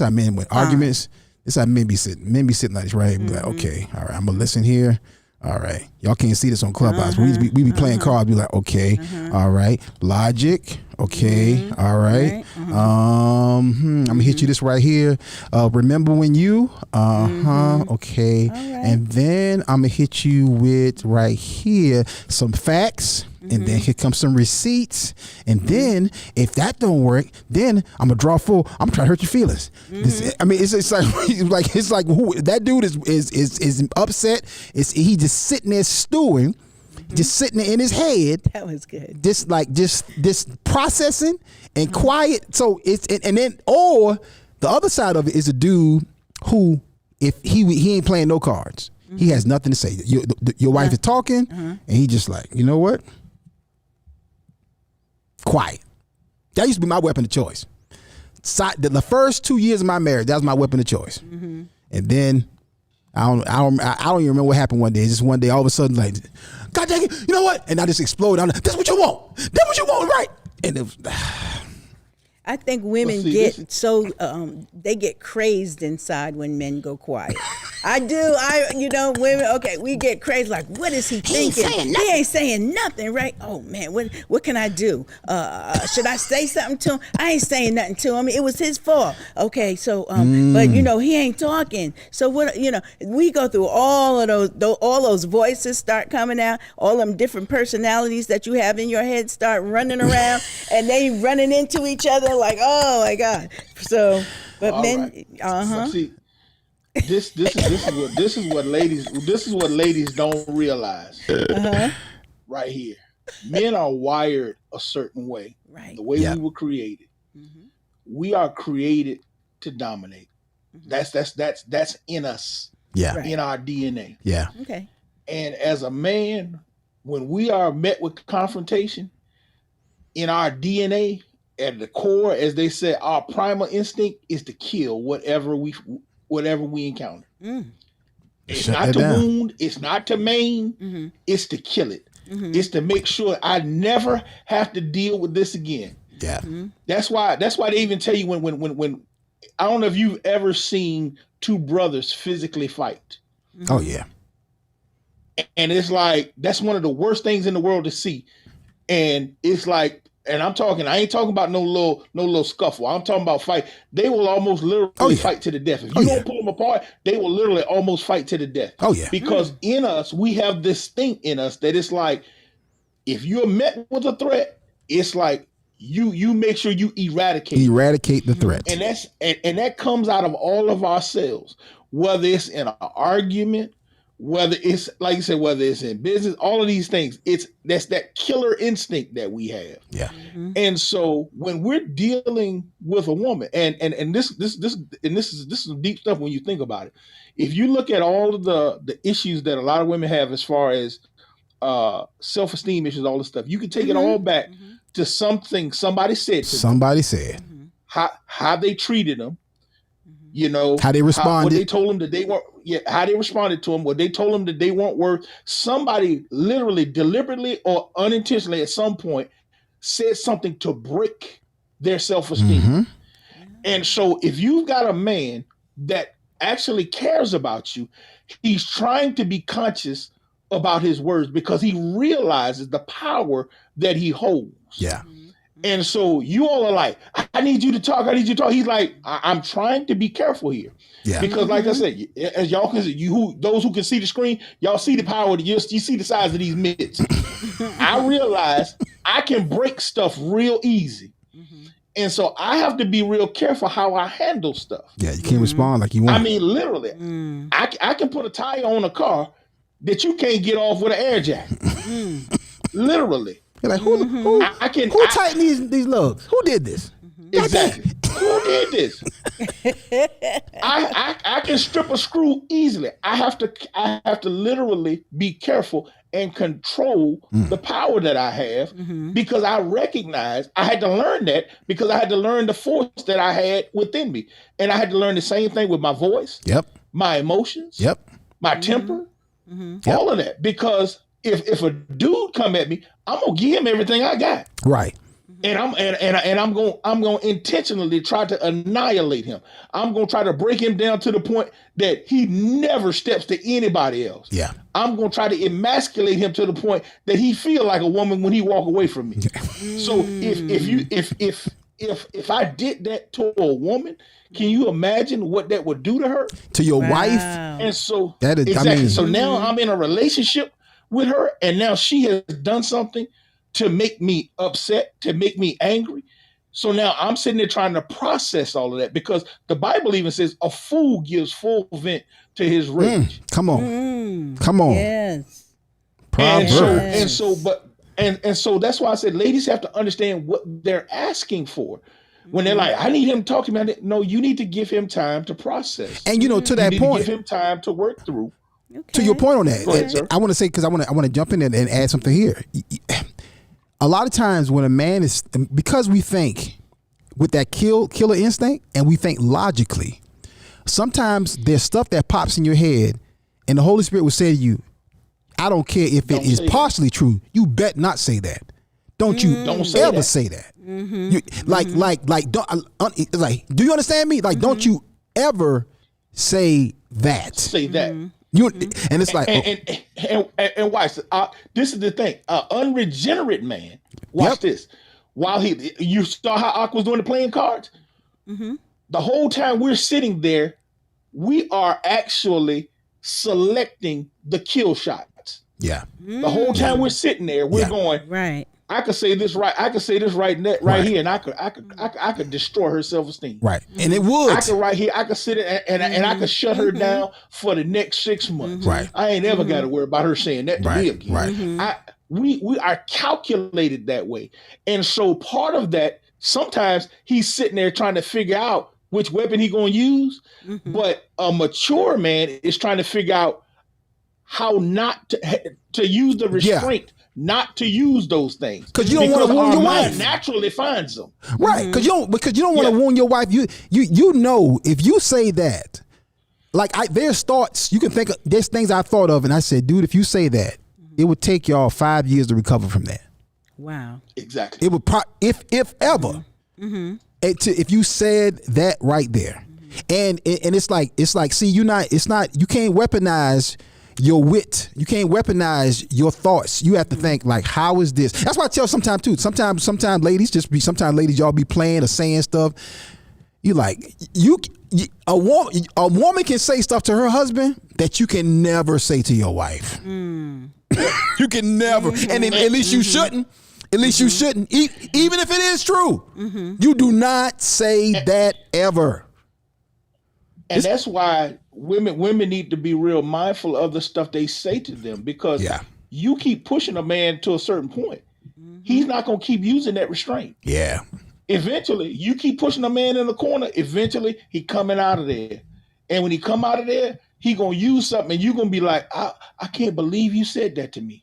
men with arguments. This how men be sitting. Men be sitting like this, right? Be like, okay, all right, I'm gonna listen here. All right, y'all can't see this on Clubhouse. We be playing cards. Be like, okay, all right, logic. Okay, all right. I'm gonna hit you this right here. Remember when you? Okay, and then I'm gonna hit you with right here some facts. And then here comes some receipts. And then if that don't work, then I'm gonna draw full. I'm trying to hurt your feelings. It's like who that dude is upset. He just sitting there stewing, just sitting there in his head. That was good. Just processing and quiet. So and then or the other side of it is a dude who if he ain't playing no cards. He has nothing to say. Your wife is talking, and he just like, you know what? Quiet. That used to be my weapon of choice. The first 2 years of my marriage, that was my weapon of choice. And then I don't even remember what happened one day. Just one day, all of a sudden, like, God dang it, you know what? And I just exploded. That's what you want. That's what you want, right? And it was. I think women they get crazed inside when men go quiet. I do. Women, okay, we get crazed. Like, what is he thinking? He ain't saying nothing, right? Oh man, what can I do? Should I say something to him? I ain't saying nothing to him. It was his fault. Okay, so but he ain't talking. So what? We go through all of those voices start coming out. All them different personalities that you have in your head start running around, and they running into each other. Like, oh my God. So, but all men, right. See, this is what ladies don't realize. Right here, men are wired a certain way. Right. The way we were created. We are created to dominate. That's in us. Yeah. Right. In our DNA. Yeah. Okay. And as a man, when we are met with confrontation, in our DNA. At the core, as they said, our primal instinct is to kill whatever we encounter. It's not to wound, it's not to maim, it's to kill it. It's to make sure I never have to deal with this again. Yeah. That's why they even tell you when I don't know if you've ever seen two brothers physically fight. Oh yeah. And it's like that's one of the worst things in the world to see. And it's like, and I ain't talking about no little scuffle. I'm talking about fight. They will almost literally fight to the death. If you don't pull them apart, they will literally almost fight to the death. Oh yeah. Because in us, we have this thing in us that it's like, if you're met with a threat, it's like you make sure you eradicate the threat. And that comes out of all of our cells, whether it's in an argument, whether it's like you said, whether it's in business, all of these things, that's that killer instinct that we have. Yeah. And so when we're dealing with a woman, and this is some deep stuff when you think about it. If you look at all of the issues that a lot of women have as far as self-esteem issues, all this stuff, you can take it all back to something somebody said to them, how they treated them. How they responded. What they told them that they weren't. Yeah, how they responded to them. What they told them that they weren't worth. Somebody literally, deliberately, or unintentionally, at some point, said something to break their self-esteem. And so, if you've got a man that actually cares about you, he's trying to be conscious about his words because he realizes the power that he holds. Yeah. And so you all are like, I need you to talk. I need you to talk. He's like, I'm trying to be careful here. Yeah. Because like I said, as y'all can see, those who can see the screen, y'all see the power. You see the size of these mitts. I realize I can break stuff real easy. And so I have to be real careful how I handle stuff. Yeah, you can't respond like you want. I mean, literally, I can put a tire on a car that you can't get off with an air jacket. Literally. You're like, who tightened these lugs? Who did this? Exactly. Who did this? I can strip a screw easily. I have to literally be careful and control the power that I have because I recognize I had to learn that because I had to learn the force that I had within me. And I had to learn the same thing with my voice, my emotions, my temper, all of that. Because if a dude come at me, I'm gonna give him everything I got. Right. And I'm going to intentionally try to annihilate him. I'm going to try to break him down to the point that he never steps to anybody else. Yeah. I'm going to try to emasculate him to the point that he feel like a woman when he walk away from me. So if I did that to a woman, can you imagine what that would do to her? To your wife? And so that is, exactly. I mean, So now I'm in a relationship with her, and now she has done something to make me upset, to make me angry. So now I'm sitting there trying to process all of that, because the Bible even says a fool gives full vent to his rage. Come on. Come on. Yes. Proverbs. And so that's why I said ladies have to understand what they're asking for. When they're like, I need him to talk to me. No, you need to give him time to process. And to that point, give him time to work through. Okay. To your point on that, Go ahead, sir. I want to say, because I want to jump in and add something here. A lot of times when a man is, because we think with that killer instinct and we think logically, sometimes there's stuff that pops in your head and the Holy Spirit will say to you, I don't care if it is partially true. You bet not say that. Don't you ever say that. You, do you understand me? Like, don't you ever say that. Say that. And it's like, and watch. This is the thing. An unregenerate man. Watch this. While you saw how Ak was doing the playing cards. The whole time we're sitting there, we are actually selecting the kill shots. Yeah. The whole time we're sitting there, we're going right. I could say this right. I could say this right here, and I could destroy her self-esteem. Right, and it would. I could right here. I could sit and I could shut her down for the next 6 months. Right. I ain't ever got to worry about her saying that to me again. Right. We are calculated that way, and so part of that, sometimes he's sitting there trying to figure out which weapon he gonna use, but a mature man is trying to figure out how not to use the restraint. Not to use those things, because you don't want to wound your wife. Naturally finds them, right? Because you don't want to wound your wife. You know, if you say that, like there's thoughts you can think of. There's things I thought of, and I said, dude, if you say that, it would take y'all 5 years to recover from that. Wow. Exactly. It would if ever, if you said that right there, and it's like see, you can't weaponize your wit. You can't weaponize your thoughts. You have to think like, how is this? That's why I tell sometimes too. Sometimes ladies y'all be playing or saying stuff. You like a woman can say stuff to her husband that you can never say to your wife. You can never, and at least you shouldn't. At least you shouldn't. Even if it is true, you do not say that ever. And that's why women need to be real mindful of the stuff they say to them, because you keep pushing a man to a certain point. He's not going to keep using that restraint. Yeah. Eventually, you keep pushing a man in the corner. Eventually, he coming out of there. And when he come out of there, he going to use something, and you're going to be like, I can't believe you said that to me.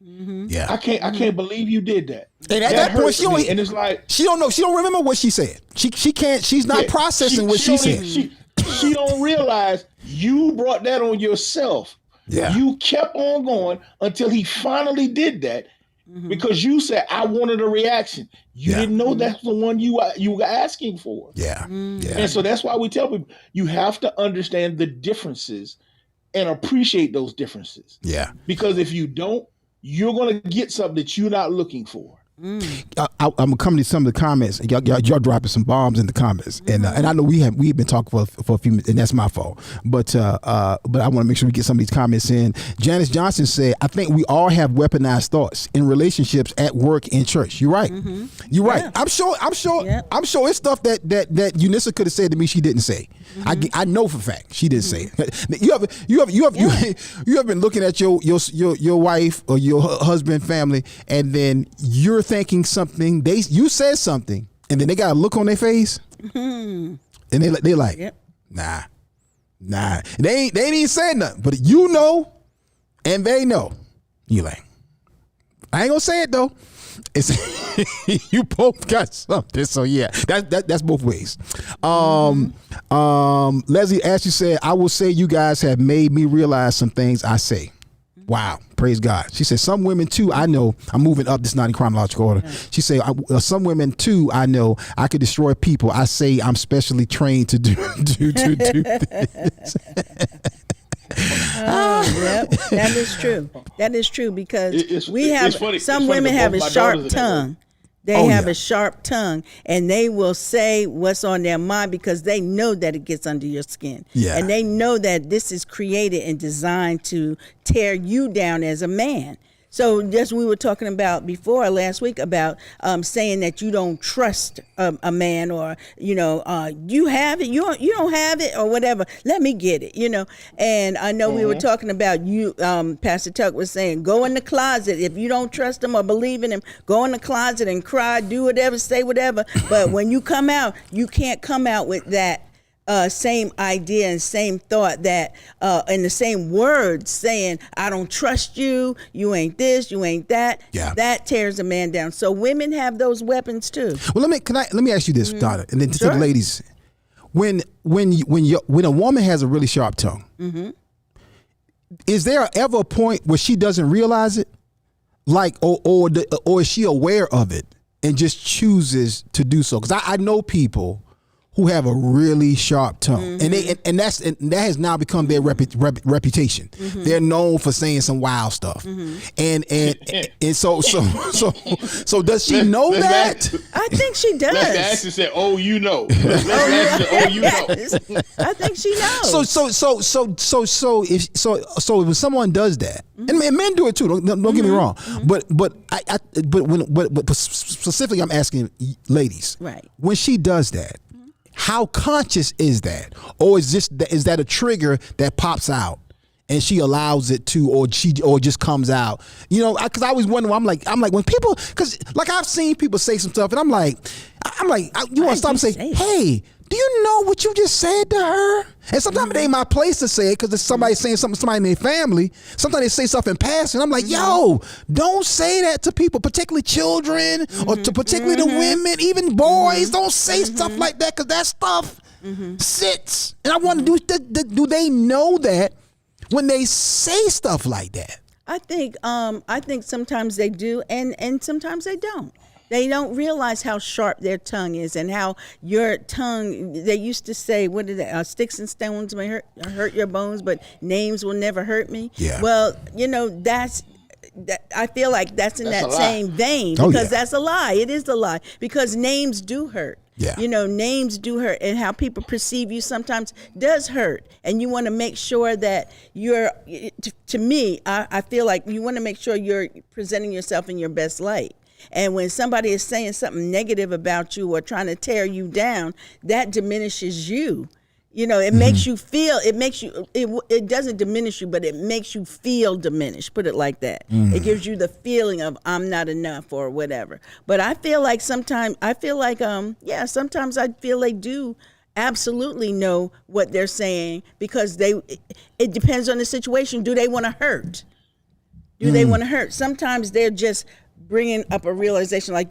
Yeah. I can't believe you did that. And at that point, and it's like, she don't know. She don't remember what she said. She can't. She's not processing what she said. She don't realize you brought that on yourself. Yeah. You kept on going until he finally did that, because you said, I wanted a reaction. You didn't know that's the one you were asking for. Yeah. Yeah. And so that's why we tell people, you have to understand the differences and appreciate those differences. Yeah. Because if you don't, you're going to get something that you're not looking for. I'm coming to some of the comments. Y'all dropping some bombs in the comments, and I know we've been talking for a few minutes, and that's my fault. But I want to make sure we get some of these comments in. Janice Johnson said, "I think we all have weaponized thoughts in relationships, at work, in church." You're right. You're right. Yeah. I'm sure it's stuff that Unissa could have said to me she didn't say. I know for a fact she didn't say it. You have been looking at your wife or your husband, family, and then you're thinking something, you said something, and then they got a look on their face, and they like, nah. They ain't even saying nothing, but you know, and they know. You like, I ain't gonna say it though. It's you both got something, so yeah, that's both ways. Leslie Ashley said, "I will say you guys have made me realize some things I say." Wow, praise God. She said some women too. I know. I'm moving up. This is not in chronological order. She said some women too. I know. I could destroy people. I say I'm specially trained to do this. Yep, that is true. That is true because we have funny. some It's funny women that have both a my sharp daughters are that way. tongue. They have a sharp tongue, and they will say what's on their mind because they know that it gets under your skin. Yeah. And they know that this is created and designed to tear you down as a man. So just we were talking about before last week about saying that you don't trust a man, or you have it, you don't have it, or whatever. Let me get it, And I know we were talking about you. Pastor Tuck was saying, go in the closet if you don't trust him or believe in him. Go in the closet and cry, do whatever, say whatever. But when you come out, you can't come out with that. Same idea and same thought that and the same words saying, I don't trust you, you ain't this, you ain't that. Yeah. That tears a man down. So women have those weapons too. Well, let me ask you this, Donna, and then to Sure. the ladies. When a woman has a really sharp tongue, is there ever a point where she doesn't realize it, or is she aware of it and just chooses to do so? Because I know people who have a really sharp tongue, and that has now become their reputation. They're known for saying some wild stuff, and so does she know that? I think she does. Let's ask and say, "Oh, you know." Let's ask and say, "Oh, you know." I think she knows. So when someone does that, and men do it too. Don't get me wrong, but specifically, I'm asking ladies, Right. when she does that. How conscious is that, or is that a trigger that pops out and she allows it to, or just comes out? Because I always wonder. I'm like when people, because like I've seen people say some stuff, and I'm like, you want to stop and say, hey, do you know what you just said to her? And sometimes it ain't my place to say it because it's somebody saying something to somebody in their family. Sometimes they say stuff in passing. I'm like, yo, don't say that to people, particularly children, or to particularly the women, even boys. Don't say stuff like that, because that stuff sits. And I wonder, do they know that when they say stuff like that? I think sometimes they do, and sometimes they don't. They don't realize how sharp their tongue is, and how your tongue. They used to say, "What did they? Sticks and stones may hurt your bones, but names will never hurt me." Yeah. Well, that. I feel like that's in that same vein, Oh, because yeah. that's a lie. It is a lie, because names do hurt. Yeah. Names do hurt, and how people perceive you sometimes does hurt. And you want to make sure that to me, I feel like you want to make sure you're presenting yourself in your best light. And when somebody is saying something negative about you or trying to tear you down, that diminishes you. It makes you feel, it doesn't diminish you, but it makes you feel diminished, put it like that. It gives you the feeling of I'm not enough or whatever. But I feel like sometimes I feel they do absolutely know what they're saying, because it depends on the situation. Do they want to hurt? Do they want to hurt? Sometimes they're just bringing up a realization, like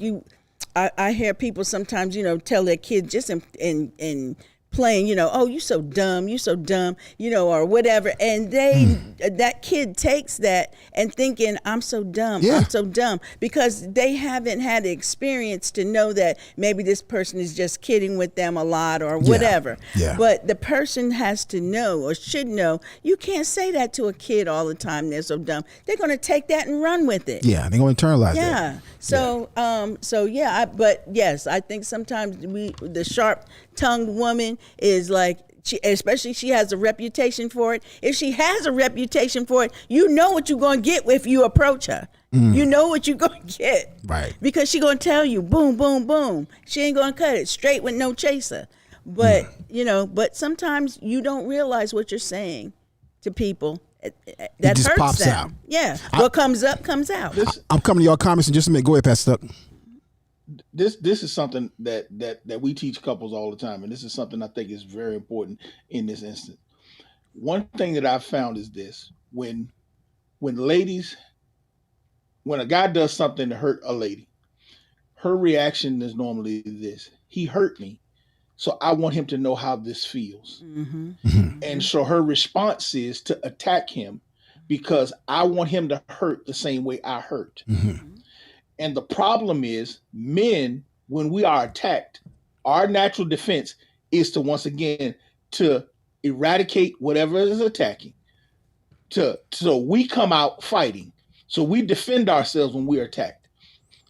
I hear people sometimes, tell their kids just in playing, oh, you so dumb, or whatever. And that kid takes that and thinking, I'm so dumb, because they haven't had the experience to know that maybe this person is just kidding with them a lot or whatever. Yeah. But the person has to know, or should know, you can't say that to a kid all the time. They're so dumb. They're going to take that and run with it. Yeah, they're going to internalize that. Yeah. But yes, I think sometimes the sharp-tongued woman is like, especially she has a reputation for it. If she has a reputation for it, you know what you're going to get if you approach her. You know what you're going to get. Right. Because she's going to tell you, boom, boom, boom. She ain't going to cut it straight with no chaser. But, but sometimes you don't realize what you're saying to people. That just hurts pops them. out. Yeah. What comes up, comes out. I'm coming to your comments in just a minute. Go ahead, Pastor Stuck. This is something that we teach couples all the time, and this is something I think is very important in this instance. One thing that I've found is this: when a guy does something to hurt a lady, her reaction is normally this: he hurt me, so I want him to know how this feels. And so her response is to attack him because I want him to hurt the same way I hurt. And the problem is, men, when we are attacked, our natural defense is to, once again, to eradicate whatever is attacking. So we come out fighting. So we defend ourselves when we're attacked.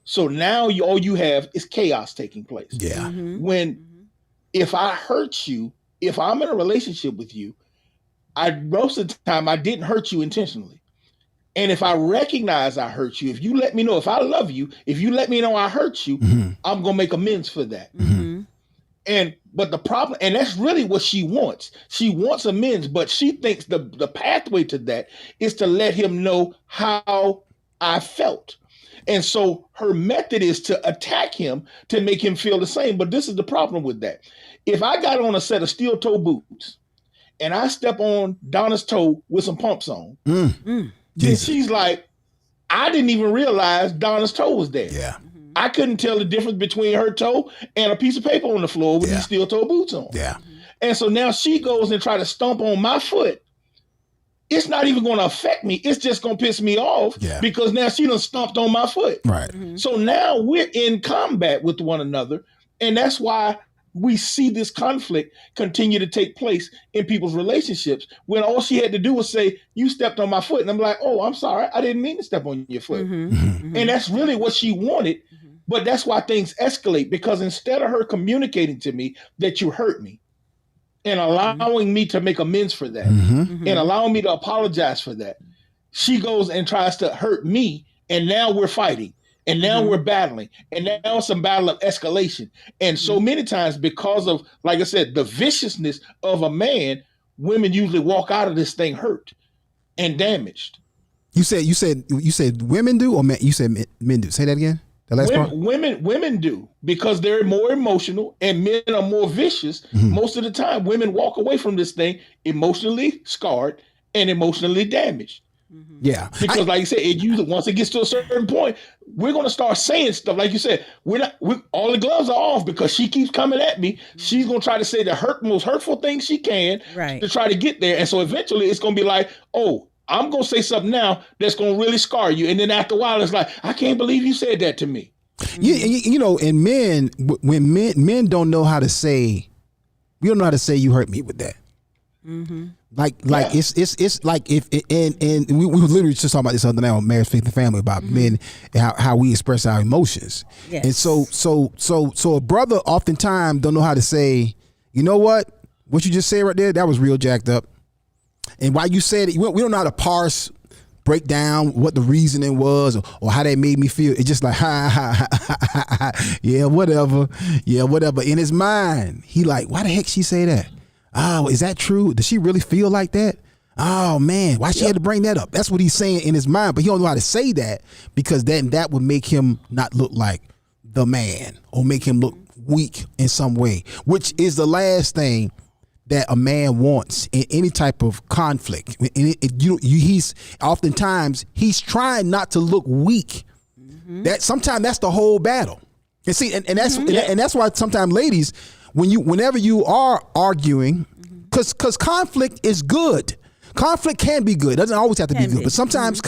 So now all you have is chaos taking place. Yeah. If I hurt you, if I'm in a relationship with you, most of the time I didn't hurt you intentionally. And if I recognize I hurt you, if you let me know, if I love you, if you let me know I hurt you, I'm going to make amends for that. But the problem, and that's really what she wants. She wants amends, but she thinks the pathway to that is to let him know how I felt. And so her method is to attack him to make him feel the same. But this is the problem with that. If I got on a set of steel toe boots and I step on Donna's toe with some pumps on, then she's like, I didn't even realize Donna's toe was there. Yeah. I couldn't tell the difference between her toe and a piece of paper on the floor with these steel toe boots on. Yeah. And so now she goes and try to stomp on my foot. It's not even going to affect me. It's just going to piss me off because now she done stomped on my foot. Right. So now we're in combat with one another. And that's why we see this conflict continue to take place in people's relationships when all she had to do was say, you stepped on my foot. And I'm like, oh, I'm sorry. I didn't mean to step on your foot. And that's really what she wanted. But that's why things escalate, because instead of her communicating to me that you hurt me and allowing me to make amends for that and allowing me to apologize for that, she goes and tries to hurt me. And now we're fighting. And now we're battling. And now it's a battle of escalation. And so many times, because of, like I said, the viciousness of a man, women usually walk out of this thing hurt and damaged. You said women do, or men? You said men do. Say that again. The last part. Women do, because they're more emotional and men are more vicious. Most of the time, women walk away from this thing emotionally scarred and emotionally damaged. Yeah, because like you said, it usually, once it gets to a certain point, we're going to start saying stuff. Like you said, all the gloves are off because she keeps coming at me. She's going to try to say the most hurtful things she can to try to get there. And so eventually it's going to be like, oh, I'm going to say something now that's going to really scar you. And then after a while, it's like, I can't believe you said that to me. You know, and men, when men don't know how to say, we don't know how to say you hurt me with that. Like it's like if and we were literally just talking about this other night on Marriage, Faith, and Family about men and how we express our emotions. Yes. And so a brother oftentimes don't know how to say, you know what you just said right there, that was real jacked up. And why you said it, we don't know how to break down what the reasoning was or how that made me feel. It's just like yeah, whatever. In his mind, he like, why the heck she say that? Oh, is that true? Does she really feel like that? Oh man, why she had to bring that up? That's what he's saying in his mind, but he don't know how to say that, because then that would make him not look like the man or make him look weak in some way, which is the last thing that a man wants in any type of conflict. He's oftentimes he's trying not to look weak. That sometimes that's the whole battle. And see, and that's why sometimes ladies, whenever you are arguing, because conflict is good. Conflict can be good. It doesn't always have to be good. But sometimes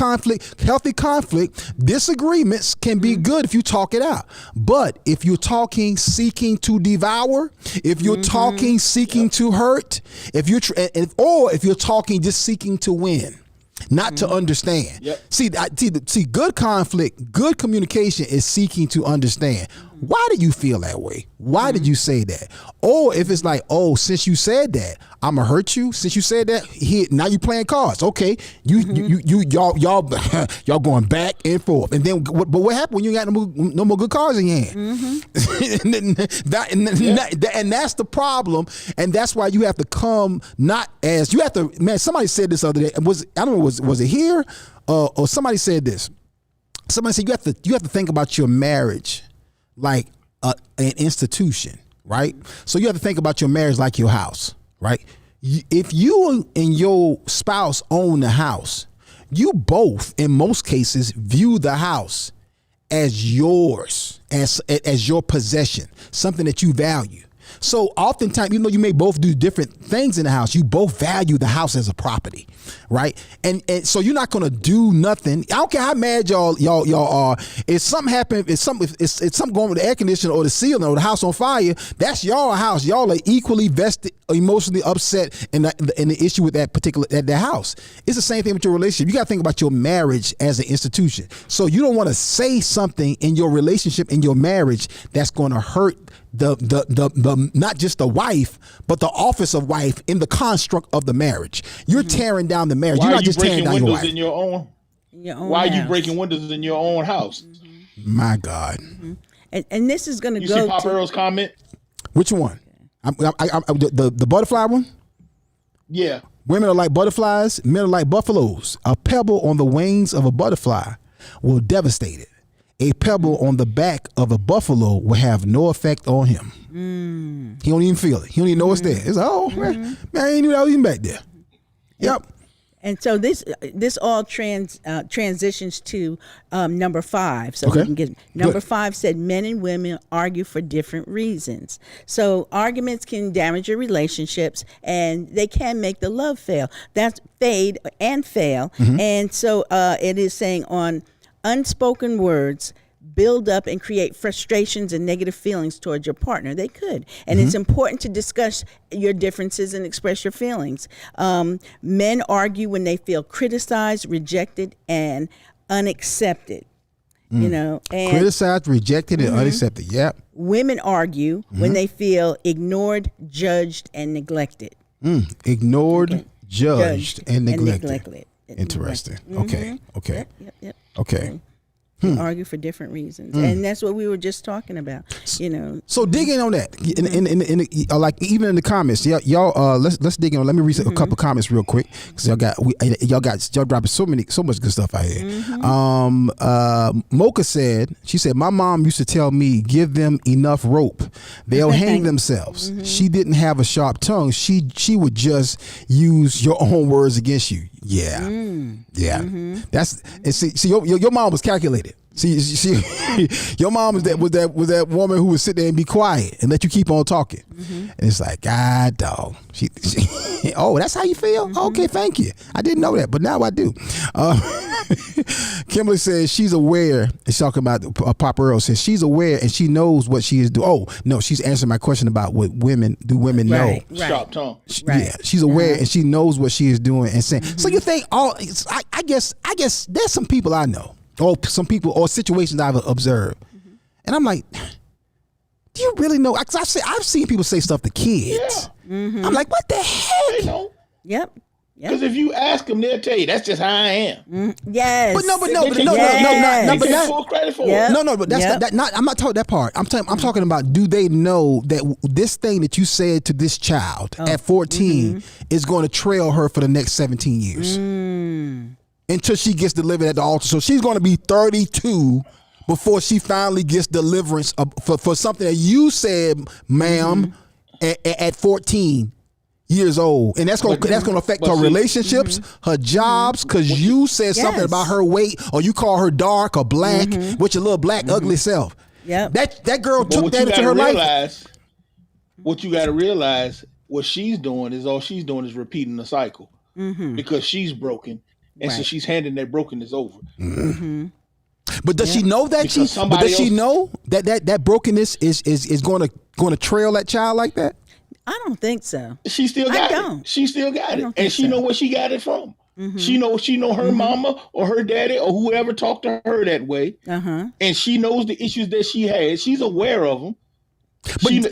healthy conflict, disagreements can be good if you talk it out. But if you're talking seeking to devour, if you're talking seeking to hurt, if you're talking just seeking to win, not to understand. See, good conflict, good communication is seeking to understand. Why did you feel that way? Why did you say that? Or if it's like, oh, since you said that, I'm gonna hurt you. Since you said that, now you playing cards. Okay, y'all going back and forth. And then, but what happened when you got no more good cards in your hand? And that's the problem. And that's why you have to come Man, somebody said this other day. Was it here or somebody said this? Somebody said you have to think about your marriage like an institution, right? So you have to think about your marriage like your house, right? If you and your spouse own the house, you both, in most cases, view the house as yours, as your possession, something that you value. So oftentimes, even though you may both do different things in the house, you both value the house as a property, right? And so you're not gonna do nothing. I don't care how mad y'all are. If something happen, if something going with the air conditioner or the ceiling or the house on fire, that's y'all house. Y'all are equally vested, emotionally upset in the issue with that particular that house. It's the same thing with your relationship. You got to think about your marriage as an institution. So you don't want to say something in your relationship, in your marriage, that's going to hurt the not just the wife, but the office of wife in the construct of the marriage. You're tearing down the marriage. You're not just tearing down your wife. Why are you breaking windows in your own house? My God. And this is going to go. You see Papa Earl's comment? Which one? The butterfly one? Yeah. Women are like butterflies. Men are like buffaloes. A pebble on the wings of a butterfly will devastate it. A pebble on the back of a buffalo will have no effect on him. He don't even feel it. He don't even know it's there. It's like, oh, man, I ain't knew that was even back there. Yep. And so this all transitions to number 5. So we can get number 5 said men and women argue for different reasons. So arguments can damage your relationships and they can make the love fail. That's fade and fail. And so it is saying on unspoken words build up and create frustrations and negative feelings towards your partner. They could. And it's important to discuss your differences and express your feelings. Men argue when they feel criticized, rejected, and unaccepted. You know, and criticized, rejected, and unaccepted. Yep. Women argue when they feel ignored, judged, and neglected. Ignored, judged, and neglected. And Interesting. Okay. Yep. Okay. They argue for different reasons, and that's what we were just talking about. You know. So dig in on that, in like even in the comments, y'all. Let's dig in. Let me read a couple comments real quick because y'all dropping so much good stuff out here. Mocha said, she said, my mom used to tell me, give them enough rope, they'll hang themselves. She didn't have a sharp tongue. She would just use your own words against you. Yeah. That's and see your mom was calculated. See your mom was that woman who would sit there and be quiet and let you keep on talking. And it's like, God dog. She oh, that's how you feel? Okay, thank you. I didn't know that, but now I do. Kimberly says she's aware. She's talking about Papa Earl says she's aware and she knows what she is doing. Oh no, she's answering my question about what women know. Sharp tongue. Yeah, she's aware and she knows what she is doing and saying. So you think I guess there's some people I know, or some people or situations I've observed, and I'm like, do you really know? Because I've seen people say stuff to kids. Yeah. I'm like, what the heck? They know. Yep. Because if you ask them, they'll tell you that's just how I am. Yes. But no, full credit for it. No, but that's not. I'm not talking that part. I'm talking about. Do they know that this thing that you said to this child at 14 is going to trail her for the next 17 years until she gets delivered at the altar? So she's going to be 32 before she finally gets deliverance for something that you said, ma'am, at 14 years old, and that's going to affect her relationships, her jobs, because you said something about her weight, or you call her dark or black with your little black ugly self. Yep. That girl took that into her life. What you got to realize, what she's doing is repeating the cycle because she's broken, and so she's handing that brokenness over. But does she know that? She know that brokenness is going to trail that child like that? I don't think so. She still got it. She still got it. And she know where she got it from. She know her mama or her daddy or whoever talked to her that way. And she knows the issues that she had. She's aware of them.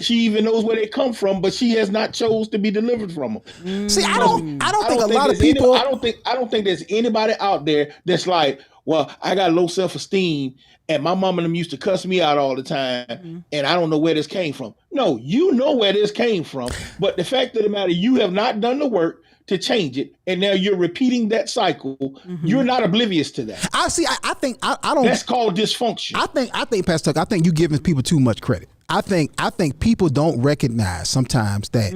She even knows where they come from, but she has not chose to be delivered from them. See, I don't think a lot of people. I don't think there's anybody out there that's like, well, I got low self-esteem and my mom and them used to cuss me out all the time and I don't know where this came from. No, you know where this came from. But the fact of the matter, you have not done the work to change it, and now you're repeating that cycle. You're not oblivious to that. I think I don't. That's called dysfunction. I think, Pastor Tuck, I think you're giving people too much credit. I think people don't recognize sometimes that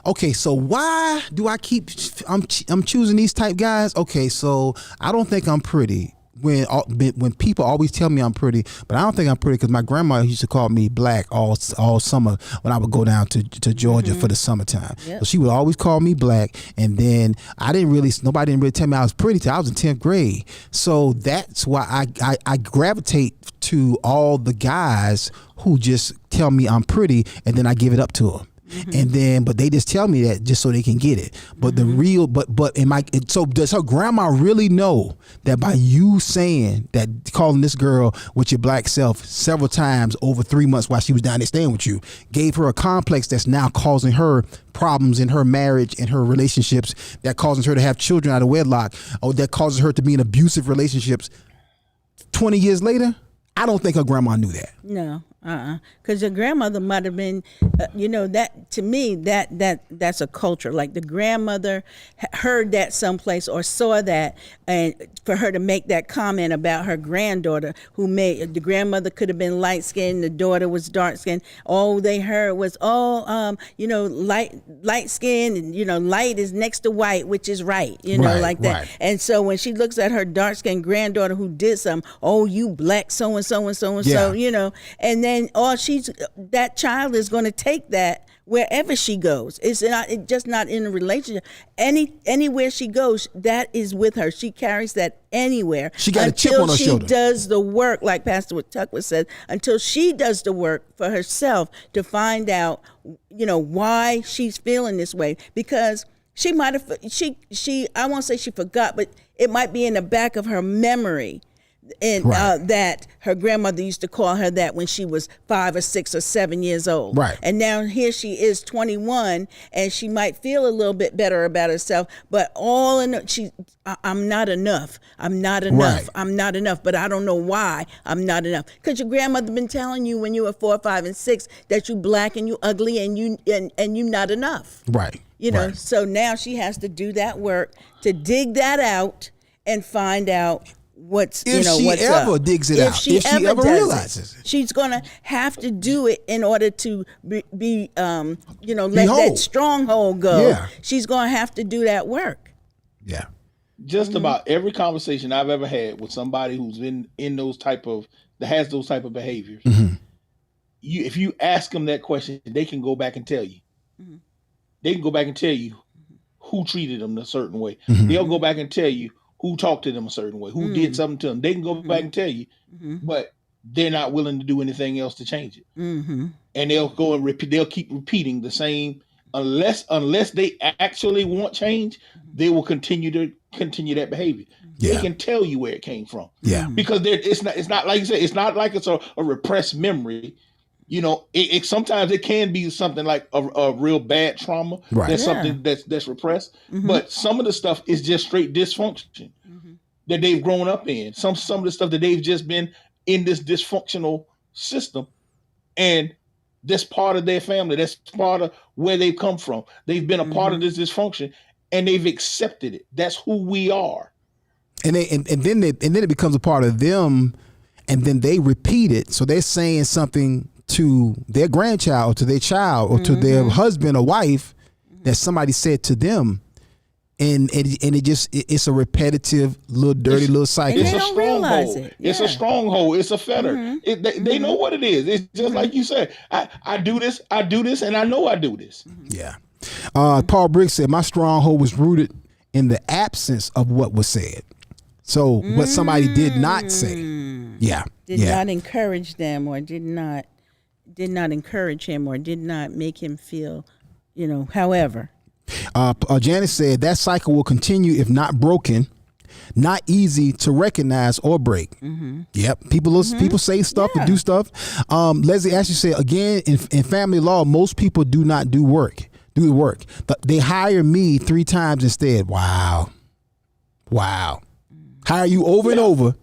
okay, so why do I keep I'm choosing these type guys? Okay, so I don't think I'm pretty. when people always tell me I'm pretty, but I don't think I'm pretty because my grandma used to call me black all summer when I would go down to Georgia for the summertime. Yep. So she would always call me black, and then nobody didn't really tell me I was pretty till I was in 10th grade. So that's why I gravitate to all the guys who just tell me I'm pretty, and then I give it up to them. And then, but they just tell me that just so they can get it. But the real, so does her grandma really know that by you saying that, calling this girl with your black self several times over 3 months while she was down there staying with you, gave her a complex that's now causing her problems in her marriage and her relationships, that causes her to have children out of wedlock, or that causes her to be in abusive relationships 20 years later? I don't think her grandma knew that. No, because your grandmother might have been, that to me that's a culture. Like the grandmother heard that someplace or saw that, and for her to make that comment about her granddaughter, the grandmother could have been light skinned, the daughter was dark skinned. All they heard was, light skin, and light is next to white, which is right, like that. Right. And so when she looks at her dark skinned granddaughter who did something, oh, you black so and so and so and so, and then that child is going to take that wherever she goes. It's just not in a relationship. Anywhere she goes, that is with her. She carries that anywhere. She got a chip on her shoulder. Until she does the work, like Pastor Tucker said, until she does the work for herself to find out, why she's feeling this way. Because she might have, I won't say she forgot, but it might be in the back of her memory. And that her grandmother used to call her that when she was 5 or 6 or 7 years old. Right. And now here she is 21, and she might feel a little bit better about herself, but I'm not enough. I'm not enough. Right. I'm not enough, but I don't know why I'm not enough. Because your grandmother been telling you when you were 4, 5, and 6 that you black and you ugly and you not enough. Right. Right. So now she has to do that work to dig that out and find out what's if she what's ever up. digs it out, if she ever realizes it. She's gonna have to do it in order to be let that stronghold go. Yeah. She's gonna have to do that work. Yeah. Just about every conversation I've ever had with somebody who's in that has those type of behaviors, if you ask them that question, they can go back and tell you. They can go back and tell you who treated them a certain way. They'll go back and tell you who talked to them a certain way, who did something to them. They can go back and tell you, but they're not willing to do anything else to change it. And they'll go and repeat. They'll keep repeating the same unless they actually want change. They will continue that behavior. Yeah. They can tell you where it came from. Yeah, because it's not like you said. It's not like it's a repressed memory. It sometimes it can be something like a real bad trauma. Right. That's something that's repressed. But some of the stuff is just straight dysfunction that they've grown up in. Some of the stuff that they've just been in this dysfunctional system, and that's part of their family. That's part of where they've come from. They've been a part of this dysfunction, and they've accepted it. That's who we are. And then it becomes a part of them, and then they repeat it. So they're saying something to their grandchild or to their child or to their husband or wife that somebody said to them, and it's a repetitive little dirty little cycle. It's they a don't realize stronghold. it. It's a stronghold. It's a fetter. They know what it is. It's just like you said. I do this, and I know I do this. Yeah. Paul Briggs said my stronghold was rooted in the absence of what was said. So what somebody did not say. Yeah. Did not encourage them, or did not encourage him, or did not make him feel, however. Janice said that cycle will continue if not broken, not easy to recognize or break. Yep. People say stuff and do stuff. Leslie Ashley said, again, in family law, most people do not do the work. But they hire me 3 times instead. Wow. Hire you over and over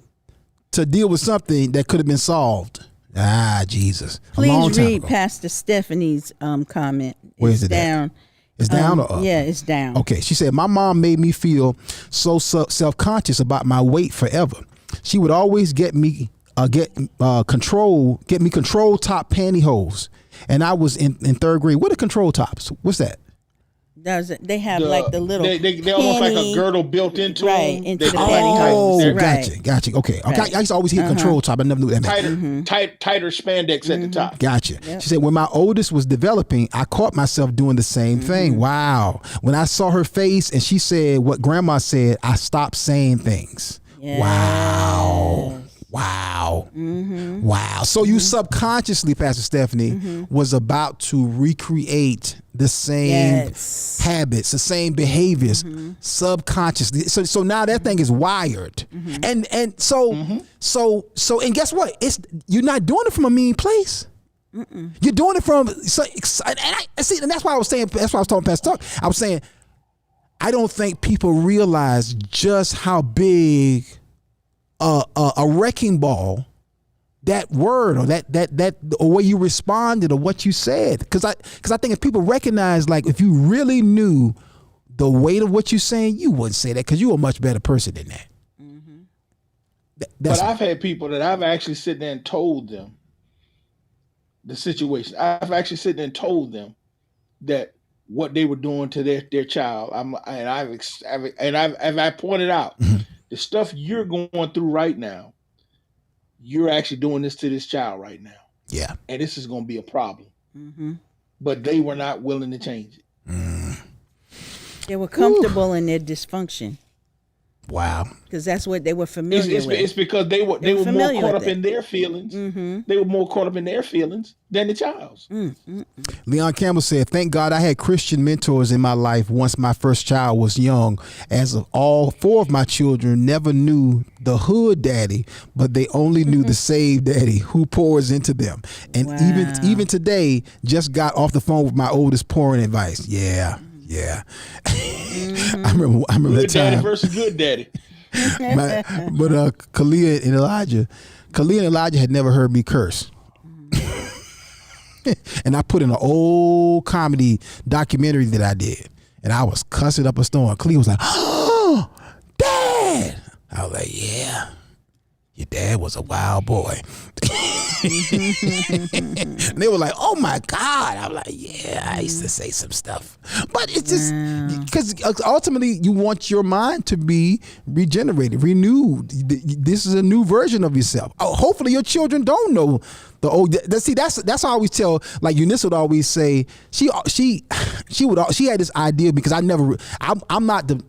to deal with something that could have been solved. Jesus. Please read Pastor Stephanie's comment. Where is it down? It's down or up? Yeah, it's down. Okay. She said, my mom made me feel so self-conscious about my weight forever. She would always get me control top pantyhose. And I was in 3rd grade. What are control tops? What's that? They have like the little they almost like a panty- girdle built into right them. into They the go pantyhose. Oh, gotcha. Okay. Right. I used to always hear control top. I never knew what that meant. tighter spandex at the top. Gotcha. She said, when my oldest was developing, I caught myself doing the same thing. Wow. When I saw her face and she said what grandma said, I stopped saying things. Yes. Wow. Wow. Wow. So you subconsciously, Pastor Stephanie, was about to recreate the same habits, the same behaviors subconsciously. So now that thing is wired. And so and guess what? You're not doing it from a mean place. You're doing it from and that's why I was saying, that's why I was talking Pastor Tuck. I was saying I don't think people realize just how big a wrecking ball that word or that or way you responded or what you said, because I think if people recognize, like, if you really knew the weight of what you're saying, you wouldn't say that, because you're a much better person than that. But I've had people that I've actually sit there and told them the situation. I've actually sit there and told them that what they were doing to their child. I've pointed out the stuff you're going through right now. You're actually doing this to this child right now. Yeah. And this is going to be a problem. But they were not willing to change it. They were comfortable in their dysfunction. Wow. Because that's what they were familiar with. It's because they were more caught up in their feelings. Mm-hmm. They were more caught up in their feelings than the child's. Leon Campbell said, thank God I had Christian mentors in my life once my first child was young. As of all four of my children never knew the hood daddy, but they only knew the saved daddy who pours into them. And even today, just got off the phone with my oldest pouring advice. Yeah. I remember Good that time. daddy versus good daddy. But Kalia and Elijah had never heard me curse. And I put in an old comedy documentary that I did, and I was cussing up a storm. Kalia was like, "Oh, Dad!" I was like, "Yeah, your dad was a wild boy." And they were like, "Oh my God!" I'm like, "Yeah, I used to say some stuff," but it's just because ultimately you want your mind to be regenerated, renewed. This is a new version of yourself. Hopefully, your children don't know the old. See, that's how I always tell. Like Eunice would always say, she had this idea, because I'm not the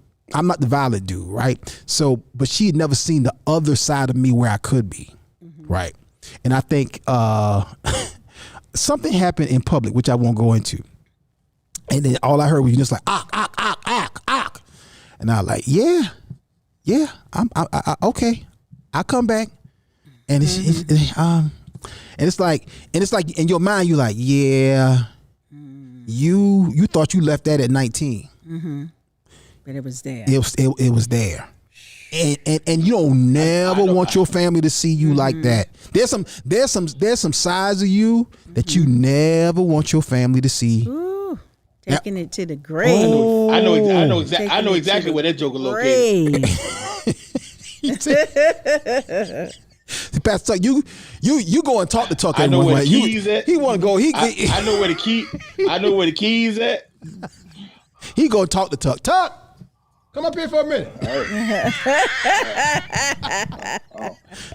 violent dude, right? So, but she had never seen the other side of me where I could be, right? And I think something happened in public, which I won't go into. And then all I heard was just like, "Ah." And I was like, yeah, I okay, I'll come back. And it's like in your mind, you're like, yeah, you thought you left that at 19. But it was there. It was there. And you don't never want your family to see you like that. There's some sides of you that you never want your family to see. Ooh, taking it to the grave. I know exactly where that joke is located. Pastor Tuck, you go and talk to Tuck. I know where the keys at. He want to go. I know where the key. I know where the keys at. He go talk to Tuck. Tuck, come up here for a minute.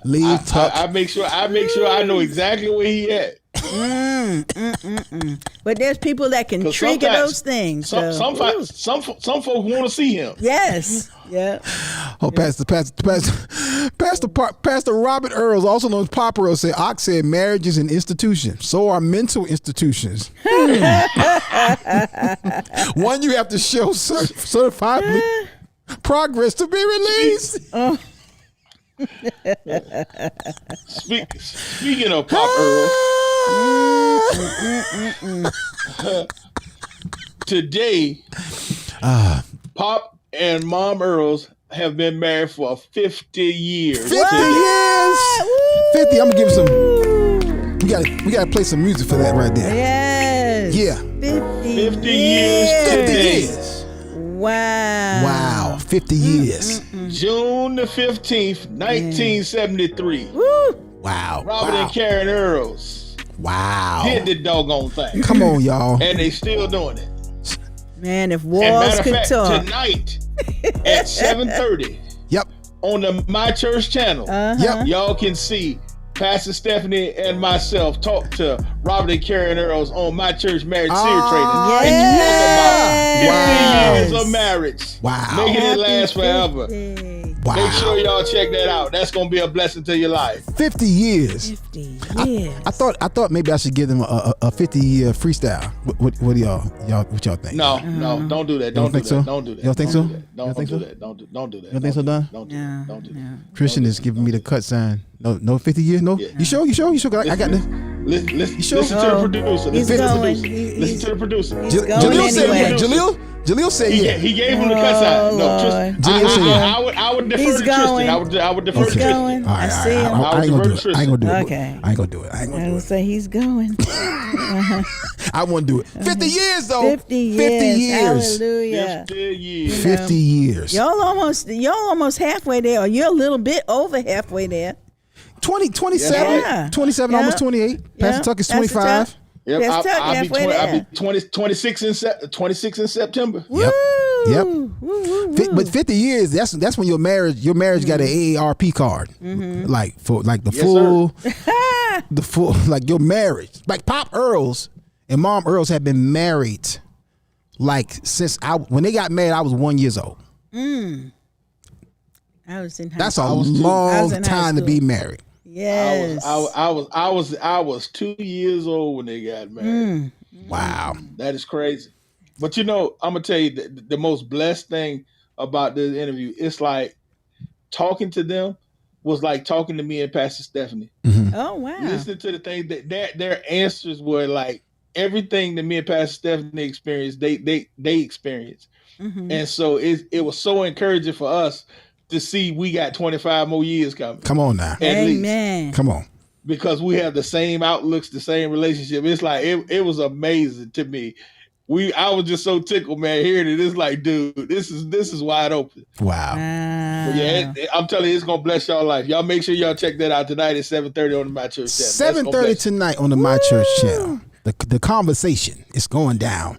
Leave Tuck. I make sure I know exactly where he at. But there's people that can trigger those things. Some folks want to see him. Yes. Yeah. Oh, Pastor Robert Earls, also known as Papa Earls, said, Ox said marriage is an institution. So are mental institutions. One you have to show certifiably progress to be released. Speaking of Pop Earl, today, Pop and Mom Earls have been married for 50 years. 50 years. 50. I'm gonna give some. We gotta play some music for that right there. Yes. Yeah. 50 years today. 50 years. Wow. 50 years. June the 15th, 1973. Woo. Wow. Robert and Karen Earls. Wow. Did the doggone thing. Come on, y'all. And they still doing it. Man, if And walls matter of could fact, talk. tonight at 7:30 Yep. on the My Church channel, Yep. y'all can see Pastor Stephanie and myself talk to Robert and Karen Earls on My Church Marriage Seer Training. Yes. And you talk about 50 Wow. years of marriage. Wow. Making it last forever. 50. Wow. Make sure y'all check that out. That's gonna be a blessing to your life. 50 years. 50 years. I thought maybe I should give them a 50-year freestyle. What do y'all what y'all think? No, don't do that. Don't think do so? that. Don't do that. You don't think so? Don't think do so? that. Don't do that. You don't think so, Don? Don't do that. Don't do that. Christian is giving me the cut sign. No 50 years? No? Yeah. You sure? I got this. Listen sure? to the producer. He's Listen to the going. producer. Listen to the producer. He's going Jaleel said anyway. yeah. Jaleel said He, yeah. he gave him the cut sign. No, Lord. Tristan. Jaleel said yeah. I would defer He's to Tristan. going. I would defer He's to Tristan. going. All right, I see him. I ain't gonna do it. I ain't gonna do it. Okay. I ain't gonna do it. I ain't gonna I do would it. say he's going. I won't do it. 50 years though. 50 years. 50 years. Hallelujah. 50 years. 50 years. Y'all almost halfway there, or you're a little bit over halfway there. 27. Yeah. 27, Yeah. almost 28. Pastor Tuck is 25. Yep, Yes, Tuck, I'll be halfway 20, I'll there. be 26 in September. Yep. Yep. Woo, woo, woo. But 50 years, that's when your marriage got an AARP card. Like for like the Yes, full the full like your marriage. Like Pop Earls and Mom Earls have been married like since when they got married I was 1 year old. I was in high That's a school. I was long in high time to school. be married. Yes. I was 2 years old when they got married. Wow. That is crazy. But I'm gonna tell you the most blessed thing about this interview. It's like talking to them was like talking to me and Pastor Stephanie. Oh wow. Listening to the things that their answers were like everything that me and Pastor Stephanie experienced. They experienced, and so it was so encouraging for us to see we got 25 more years coming. Come on now. At least. Amen. Come on. Because we have the same outlooks, the same relationship. It's like it was amazing to me. I was just so tickled, man, hearing it. It's like, dude, this is wide open. Wow. But yeah, I'm telling you, it's gonna bless y'all life. Y'all make sure y'all check that out tonight at 7:30 on the My Church channel. 7:30 tonight on the My Church channel. The conversation is going down.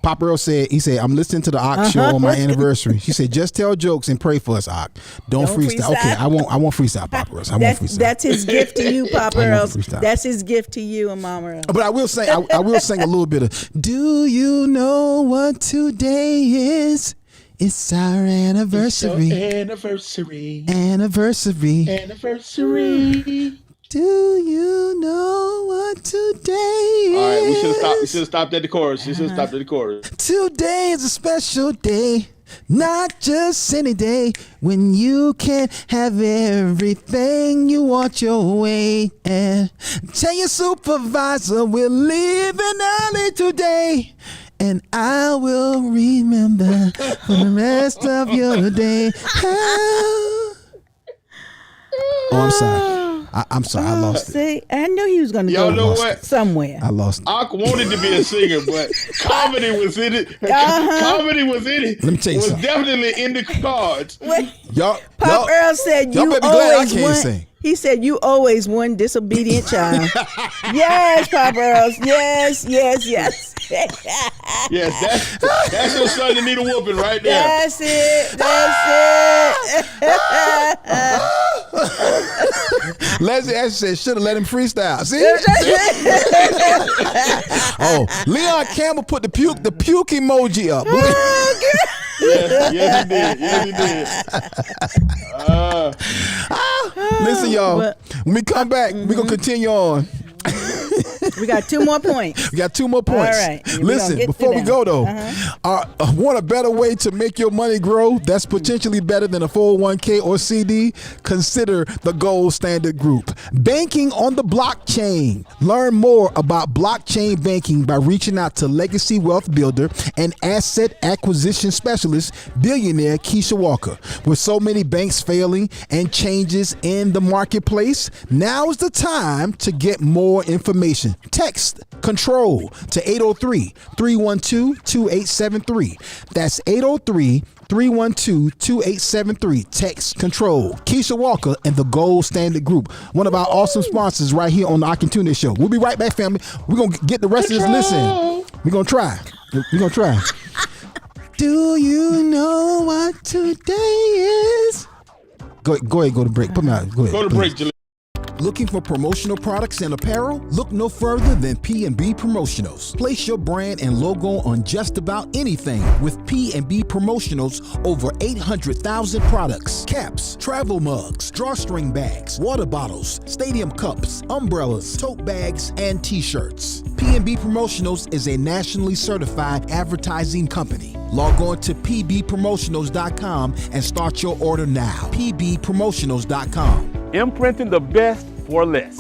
Pop Earl said, I'm listening to the Ock show on my anniversary. She said, just tell jokes and pray for us, Ock. Don't freestyle. Okay, I won't freestyle, Pop Earl. I won't freestyle. That's his gift to you, Pop I won't Earl. freestyle. That's his gift to you and Mama Earl. But I will sing. I will sing a little bit of. Do you know what today is? It's our anniversary. Anniversary. Do you know what today is? All right, we should have stopped at the chorus. Today is a special day, not just any day, when you can have everything you want your way. And tell your supervisor we're leaving early today, and I will remember for the rest of your day. Oh, I'm sorry. I'm sorry. I lost it. See, I knew he was going to Y'all go know what? somewhere. I lost it. Ak wanted to be a singer, but comedy was in it. Comedy was in it. Let me tell you was something. definitely in the cards. Wait, Y'all, Pop Earl said y'all you better be glad I always can't won. sing. He said you always one disobedient child. Yes, Pop Earl. Yes. Yes, that's your son that need a whooping right there. That's it. Leslie Ashley said, should have let him freestyle. See? Oh, Leon Campbell put the puke emoji up. Yes, he did. Listen, y'all. When we come back, we're going to continue on. We got 2 more points. We got 2 more points. All right. We're Listen, gonna get before to we them. go though, want a better way to make your money grow that's potentially better than a 401k or CD? Consider the Gold Standard Group. Banking on the blockchain. Learn more about blockchain banking by reaching out to Legacy Wealth Builder and asset acquisition specialist, billionaire Keisha Walker. With so many banks failing and changes in the marketplace, now is the time to get more information. Text control to 803-312-2873. That's 803-312-2873. Text control. Keisha Walker and the Gold Standard Group, one of our awesome sponsors right here on the Akintunde Show. We'll be right back, family. We're going to get the rest of this listen. We're going to try. Do you know what today is? Go ahead, go to break. Put me out. Go ahead. Go to break, Jaleel. Looking for promotional products and apparel? Look no further than P&B Promotionals. Place your brand and logo on just about anything with P&B Promotionals. Over 800,000 products, caps, travel mugs, drawstring bags, water bottles, stadium cups, umbrellas, tote bags, and t-shirts. P&B Promotionals is a nationally certified advertising company. Log on to pbpromotionals.com and start your order now. pbpromotionals.com. Imprinting the best for less.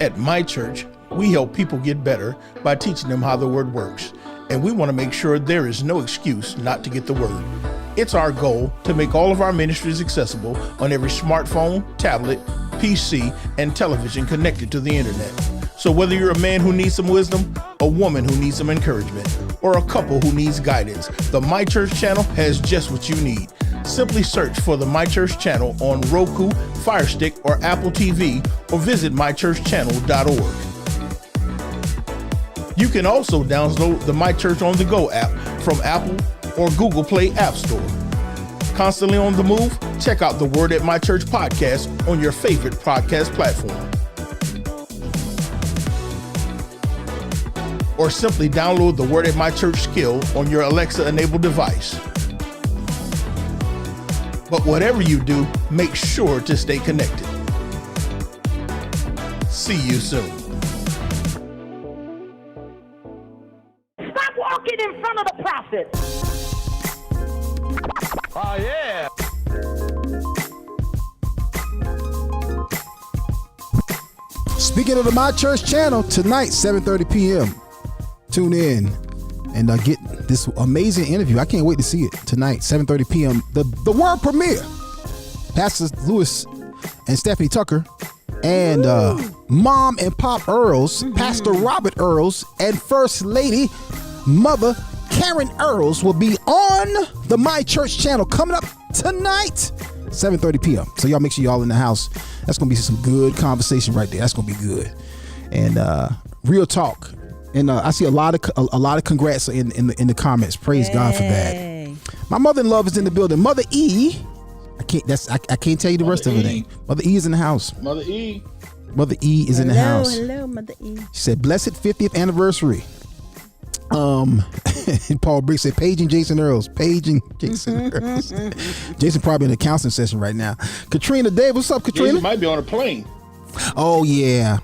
At my church, we help people get better by teaching them how the word works. And we want to make sure there is no excuse not to get the word. It's our goal to make all of our ministries accessible on every smartphone, tablet, PC, and television connected to the internet. So whether you're a man who needs some wisdom, a woman who needs some encouragement, or a couple who needs guidance, the My Church channel has just what you need. Simply search for the My Church channel on Roku, Fire Stick, or Apple TV, or visit mychurchchannel.org. You can also download the My Church on the Go app from Apple or Google Play App Store. Constantly on the move? Check out the Word at My Church podcast on your favorite podcast platform. Or simply download the Word at My Church skill on your Alexa-enabled device. But whatever you do, make sure to stay connected. See you soon. Stop walking in front of the prophet. Oh, yeah. Speaking of the My Church channel, tonight, 7:30 p.m. Tune in and get this amazing interview. I can't wait to see it tonight, 7:30 p.m. The word premiere. Pastor Lewis and Stephanie Tucker and Mom and Pop Earls, Pastor Robert Earls, and First Lady Mother Karen Earls will be on the My Church channel coming up tonight, 7:30 p.m. So y'all make sure y'all in the house. That's gonna be some good conversation right there. That's gonna be good. And real talk. And I see a lot of congrats in the comments. Praise God for that. My mother-in-law is in the building. Mother E. I can't tell you the rest of her name. Mother E is in the house. Mother E. Mother E is in the house. Hello, Mother E. She said, "Blessed 50th anniversary." Paul Briggs said, "Paging Jason Earls." Paging Jason Earls. Jason probably in a counseling session right now. Katrina Dave, what's up, Katrina? Jason might be on a plane. Oh yeah.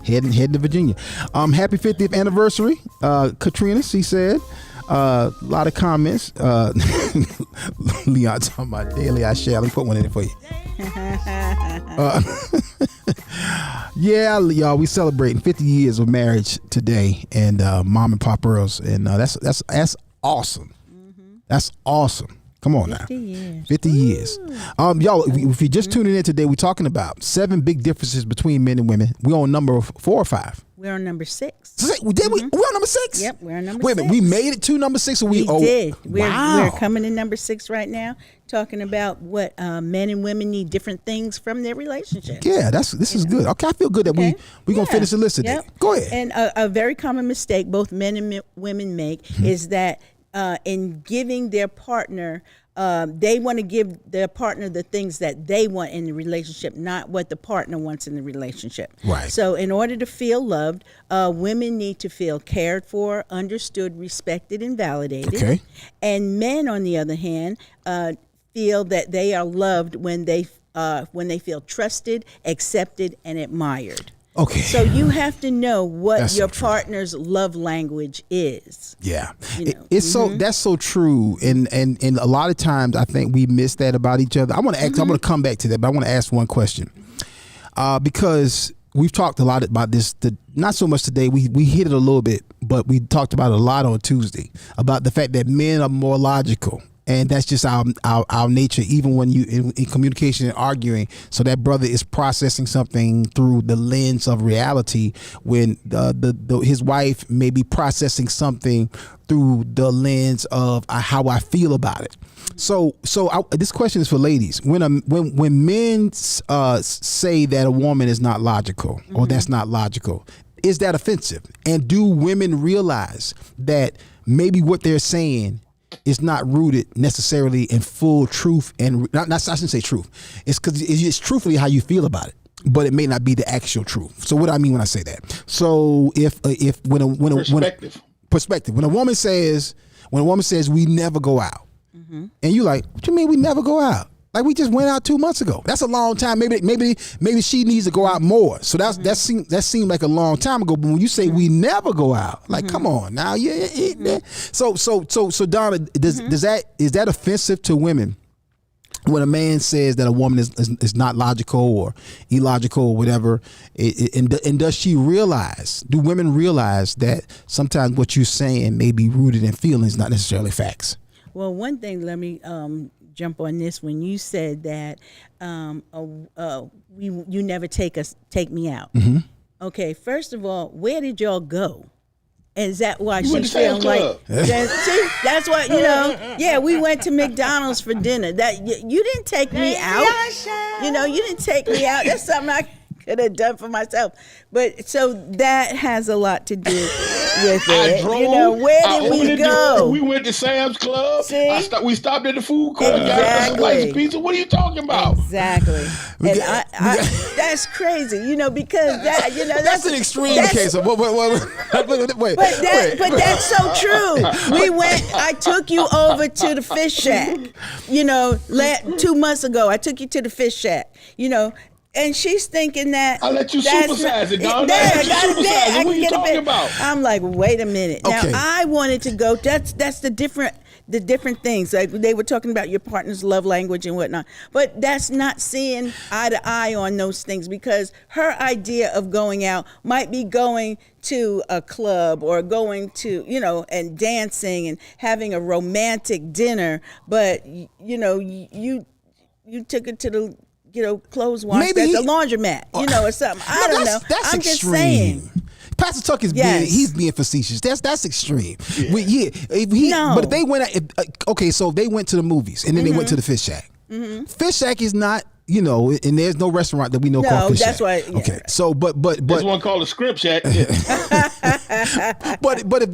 Heading to Virginia. Happy 50th anniversary, Katrina. She said. A lot of comments. Leon talking about daily I share. Let me put one in there for you. Yeah, y'all, we celebrating 50 years of marriage today, and Mom and Pop Earls, and that's awesome. That's awesome. Come on 50 now. Years. 50 years. Y'all, if you're just tuning in today, we're talking about 7 big differences between men and women. We're on number 4 or 5. We're on number 6. Did we? We're on number 6? Yep, we're on number 6. Wait a minute, we made it to number 6? Or we did. Wow. We're coming to number 6 right now, talking about what men and women need different things from their relationship. Yeah, this is good. Okay, I feel good that we're going to finish the list today. Yep. Go ahead. And a very common mistake both men and women make is that in giving their partner, they want to give their partner the things that they want in the relationship, not what the partner wants in the relationship. Right. So in order to feel loved, women need to feel cared for, understood, respected, and validated. Okay. And men, on the other hand, feel that they are loved when they feel trusted, accepted, and admired. Okay. So you have to know what That's your so true. partner's love language is. Yeah, You know. it's so that's so true, and a lot of times I think we miss that about each other. I want to ask. I'm going to come back to that, but I want to ask one question, because we've talked a lot about this. Not so much today. We hit it a little bit, but we talked about it a lot on Tuesday about the fact that men are more logical. And that's just our nature, even when you in communication and arguing. So that brother is processing something through the lens of reality, when his wife may be processing something through the lens of how I feel about it. So this question is for ladies. When men say that a woman is not logical or that's not logical, is that offensive? And do women realize that maybe what they're saying is not rooted necessarily in full truth, and I shouldn't say truth. It's because it's truthfully how you feel about it, but it may not be the actual truth. So what do I mean when I say that? So if when a woman says we never go out, and you like, what you mean we never go out? Like we just went out 2 months ago. That's a long time. Maybe she needs to go out more. So that seemed like a long time ago. But when you say we never go out, like come on now, yeah. So Donna, is that offensive to women when a man says that a woman is not logical or illogical or whatever? And does she realize? Do women realize that sometimes what you're saying may be rooted in feelings, not necessarily facts? Well, one thing, let me jump on this. When you said that you never take me out. Mm-hmm. Okay, first of all, where did y'all go? And is that why went she's to Sam's feeling Club. like see, that's what yeah, we went to McDonald's for dinner. That you didn't take me out. You didn't take me out. That's something I could have done for myself. But so that has a lot to do with it. Where did we go? We went to Sam's Club. See? We stopped at the food court. Got us a slice of pizza. What are you talking about? Exactly. And that's crazy, because that's an extreme case of wait. But that's so true. I took you over to the fish shack. 2 months ago, I took you to the fish shack. And she's thinking that I'll let you supersize it, Don. What are you talking about? I'm like, wait a minute. Okay. Now I wanted to go. That's the different things. Like they were talking about your partner's love language and whatnot. But that's not seeing eye to eye on those things, because her idea of going out might be going to a club or going to, and dancing and having a romantic dinner. But you took it to the clothes wash at the laundromat, or something. I don't know. That's I'm extreme. just saying. Pastor Tuck is being facetious. That's extreme. Yeah. But if they went so they went to the movies and then they went to the Fish Shack. Mm-hmm. Fish Shack is not, and there's no restaurant that we know called Fish Shack. That's why. Yeah, okay, right. so but there's one called a Script Shack. but if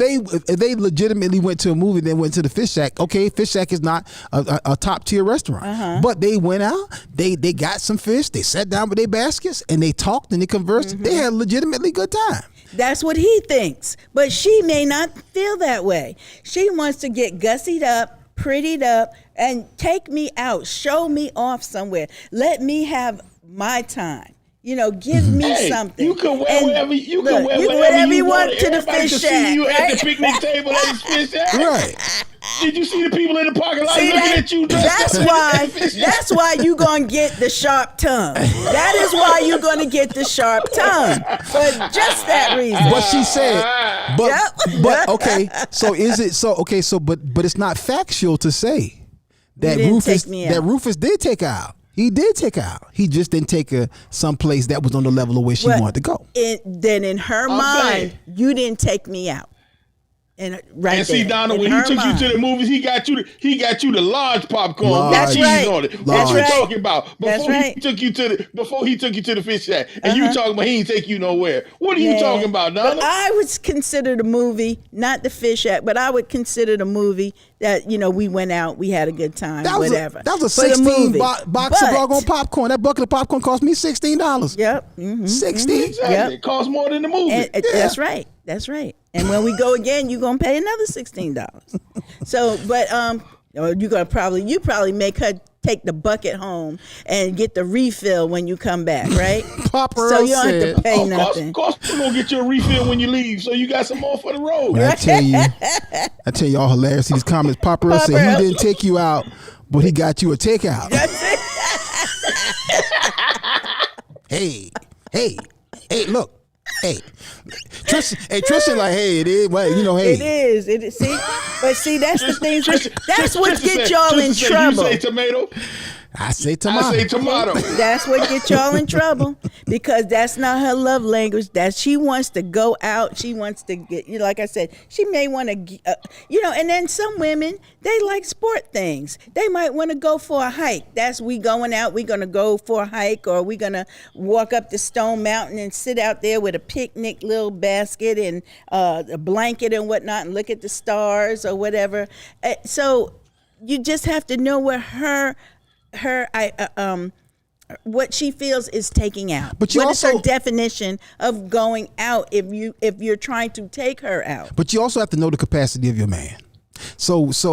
they legitimately went to a movie and then went to the Fish Shack, okay, Fish Shack is not a top tier restaurant, but they went out, they got some fish, they sat down with their baskets and they talked and they conversed. Mm-hmm. They had a legitimately good time. That's what he thinks, but she may not feel that way. She wants to get gussied up, prettied up, and take me out, show me off somewhere. Let me have my time. Give me something. You can wear whatever you whatever you want to the Fish Shack. See you at the picnic table at the Fish Shack. Right. Did you see the people in the parking lot looking at you? That's why you gonna get the sharp tongue. That is why you gonna get the sharp tongue, for just that reason. But she said, but okay. So is it so? Okay, so but it's not factual to say that Rufus did take her out. He did take her out. He just didn't take her someplace that was on the level of where she wanted to go. Then in her mind, you didn't take me out. And see, Donna, when he took you to the movies, he got you the large popcorn. That's right. On it. What you talking about? Before he took you to the Fish Shack, and you talking about he ain't take you nowhere. What are you talking about, Donna? But I would consider the movie, not the Fish Shack, but I would consider the movie that we went out, we had a good time, whatever. That was a 16 box of doggone popcorn. That bucket of popcorn cost me $16. Yep. Mm-hmm. 16. Exactly. Yep. It costs more than the movie. That's right. That's right. And when we go again, you're gonna pay another $16. So, but you probably make her take the bucket home and get the refill when you come back, right? So you don't have to pay nothing. Of course, we're gonna get you a refill when you leave, so you got some more for the road. I tell you all hilarious. These comments. Papa Earl said he didn't take you out, but he got you a takeout. That's it. Hey, look. Hey, Tristan, like, hey, it is. Well, hey, it is. See, but see, that's the thing. That's what gets y'all in trouble. You say tomato. I say tomato. I say tomato. That's what gets y'all in trouble, because that's not her love language. That she wants to go out. She wants to get, like I said, she may want to, and then some women, they like sport things. They might want to go for a hike. We going out. We're going to go for a hike, or we're going to walk up the Stone Mountain and sit out there with a picnic little basket and a blanket and whatnot and look at the stars or whatever. So you just have to know where what she feels is taking out. But you what also, is her definition of going out if you're trying to take her out? But you also have to know the capacity of your man. So if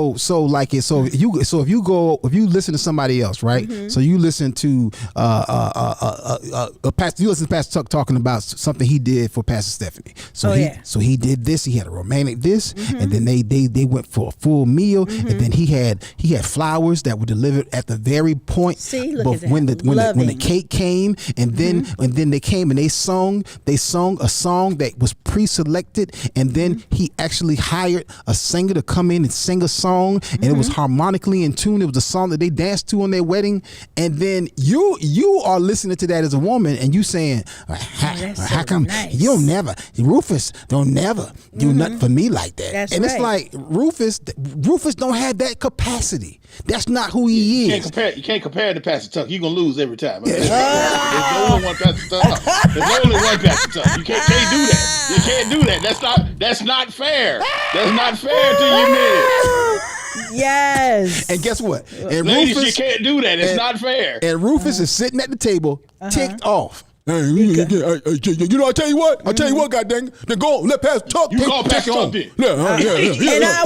you listen to somebody else, right? Mm-hmm. So you listen to Pastor Tuck talking about something he did for Pastor Stephanie. So he did this. He had a romantic this, and then they went for a full meal, and then he had flowers that were delivered at the very point. See, look but at when that. the cake came, and then they came and they sung a song that was pre-selected, and then he actually hired a singer to come in and sing a song, and it was harmonically in tune. It was a song that they danced to on their wedding, and then you are listening to that as a woman, and you saying, how come Rufus don't never do nothing for me like that? That's and right. It's like Rufus don't have that capacity. That's not who he is. You can't compare it to Pastor Tuck. You're gonna lose every time. There's only one Pastor Tuck. There's only one Pastor Tuck. You can't do that. You can't do that. That's not fair. That's not fair to you men. Yes. And guess what? And Ladies, Rufus, you can't do that. It's not fair. And Rufus is sitting at the table, ticked off. Hey, I tell you what, goddamn, then go let Pastor Tuck. You call Pastor Tuck then. And I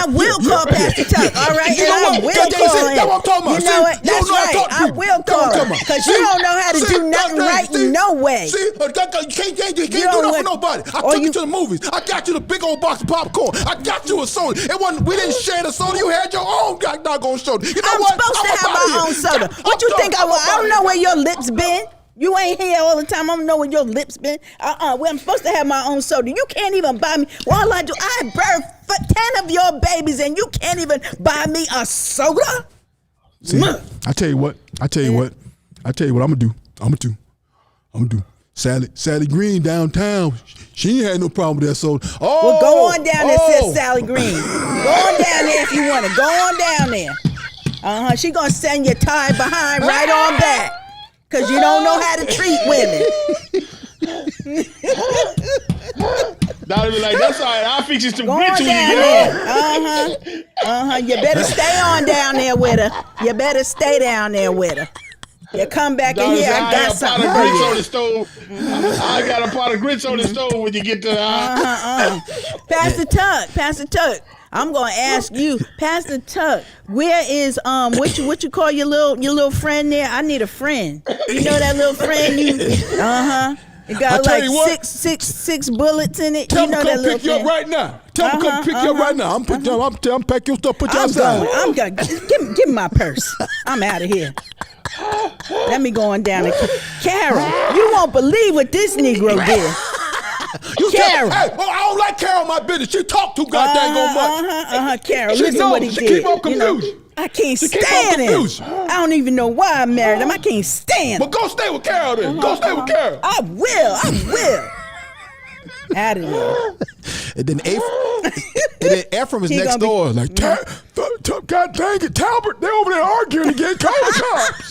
will call Pastor Tuck. All right, You know and I what? will That's call what I'm talking about. You know what? That's right. I will call her because you don't know how to do nothing right in no way. See, you can't do that for nobody. I took you to the movies. I got you the big old box of popcorn. I got you a soda. We didn't share the soda. You had your own doggone soda. You know I'm what? supposed to have my own soda. What you think I want? I don't know where your lips been. You ain't here all the time. I don't know where your lips been. Well, I'm supposed to have my own soda. You can't even buy me. Well, I birthed 10 of your babies, and you can't even buy me a soda? See, I tell you what I'm gonna do. Sally Green downtown. She ain't had no problem with that soda. Well, go on down there, says Sally Green. Go on down there if you want to. Go on down there. She gonna send your tie behind right on back. Because you don't know how to treat women. That'll be like, that's all right. I'll fix you some Go grits on when you down get there. home. You better stay on down there with her. You better stay down there with her. You come back in here, I got something for you. On the stove. I got a pot of grits on the stove when you get to Pastor Tuck. I'm gonna ask you, Pastor Tuck, where is what you call your little friend there? I need a friend. You know that little friend It got like six bullets in it. Tell him come pick you up right now. Tell him come pick you up right now. I'm pack your stuff, put you outside. I'm gonna give me my purse. I'm out of here. Let me go on down to Carol. You won't believe what this Negro did. Carol. I don't like Carol in my business. She talk too goddamn much. Carol, listen what he did. Keep on confused. I can't stand him. I don't even know why I married him. I can't stand him. Well, go stay with Carol then. Go stay with Carol. I will. Out of here. And then Ephraim is next door. Like, God dang it, Talbot, they're over there arguing again. Call the cops.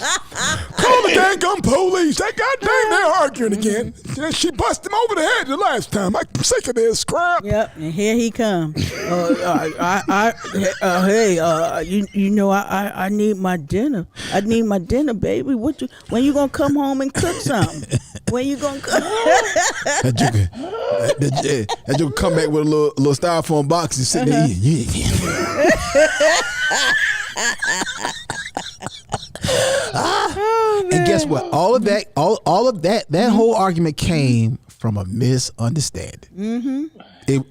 Call the dang gum police. That goddamn, they're arguing again. She busted him over the head the last time. I'm sick of this crap. Yep, and here he comes. You know, I need my dinner. I need my dinner, baby. When you gonna come home and cook something? When you gonna cook? That joker come back with a little styrofoam box and sit there eating. And guess what? All of that whole argument came from a misunderstanding. Mm-hmm. It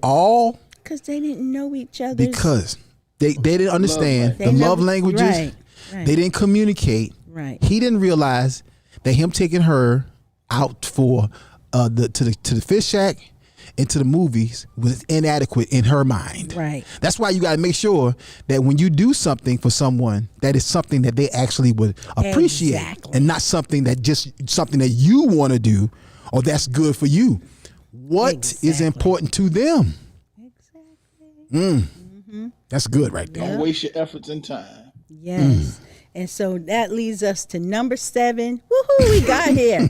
all because they didn't know each other. Because they didn't understand the love languages. Right. They didn't communicate. Right. He didn't realize that him taking her out for to the fish shack, into the movies was inadequate in her mind. Right. That's why you got to make sure that when you do something for someone, that is something that they actually would appreciate, and not something that you want to do or that's good for you. What is important to them? Exactly. That's good right there. Don't waste your efforts and time. Yes. And so that leads us to number 7. Woohoo, we got here.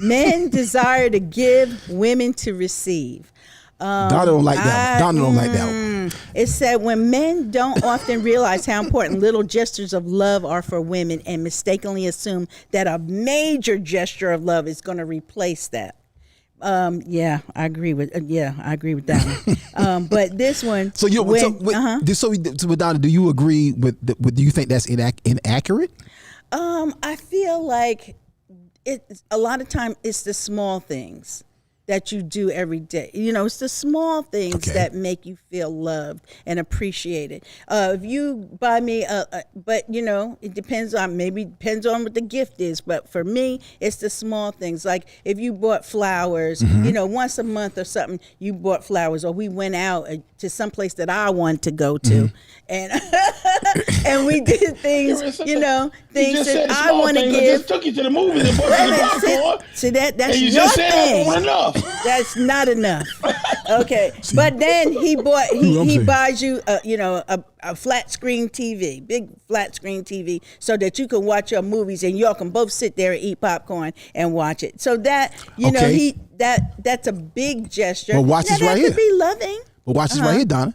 Men desire to give, women to receive. Donna don't like that one. Donna don't like that one. It said when men don't often realize how important little gestures of love are for women and mistakenly assume that a major gesture of love is going to replace that. I agree with that one. But this one. So Donna, do you agree with? Do you think that's inaccurate? I feel like a lot of time it's the small things that you do every day. It's the small things that make you feel loved and appreciated. If you buy me but it depends on what the gift is. But for me, it's the small things. Like if you bought flowers, once a month or something, you bought flowers, or we went out to some place that I want to go to, and and we did things, things that I want to give. I just took you to the movies and bought you the popcorn. See that's and you your just said thing. that wasn't enough. That's not enough. Okay, but then he buys you a flat screen TV, big flat screen TV, so that you can watch your movies and y'all can both sit there and eat popcorn and watch it. So that that's a big gesture. Well, watch this right here. To be loving. But watch this right here, Donna.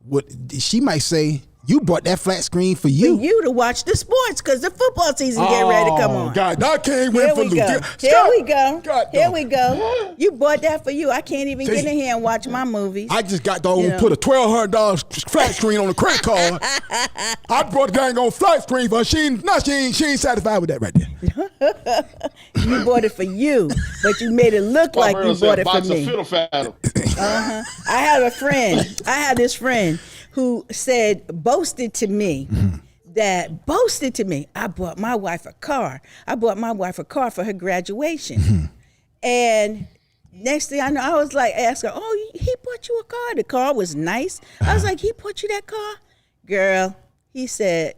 What she might say. You brought that flat screen for you. For you to watch the sports because the football season get ready to come on. God, I can't win for Here we go. You bought that for you. I can't even get in here and watch my movies. I just got to put a $1,200 flat screen on the credit card. I brought the dang on flat screen for her. She ain't satisfied with that right there. You bought it for you, but you made it look like you bought it for me. I had this friend who boasted to me, I bought my wife a car. I bought my wife a car for her graduation. And next thing I know, I was like, ask her, oh, he bought you a car. The car was nice. I was like, he bought you that car? Girl, she said,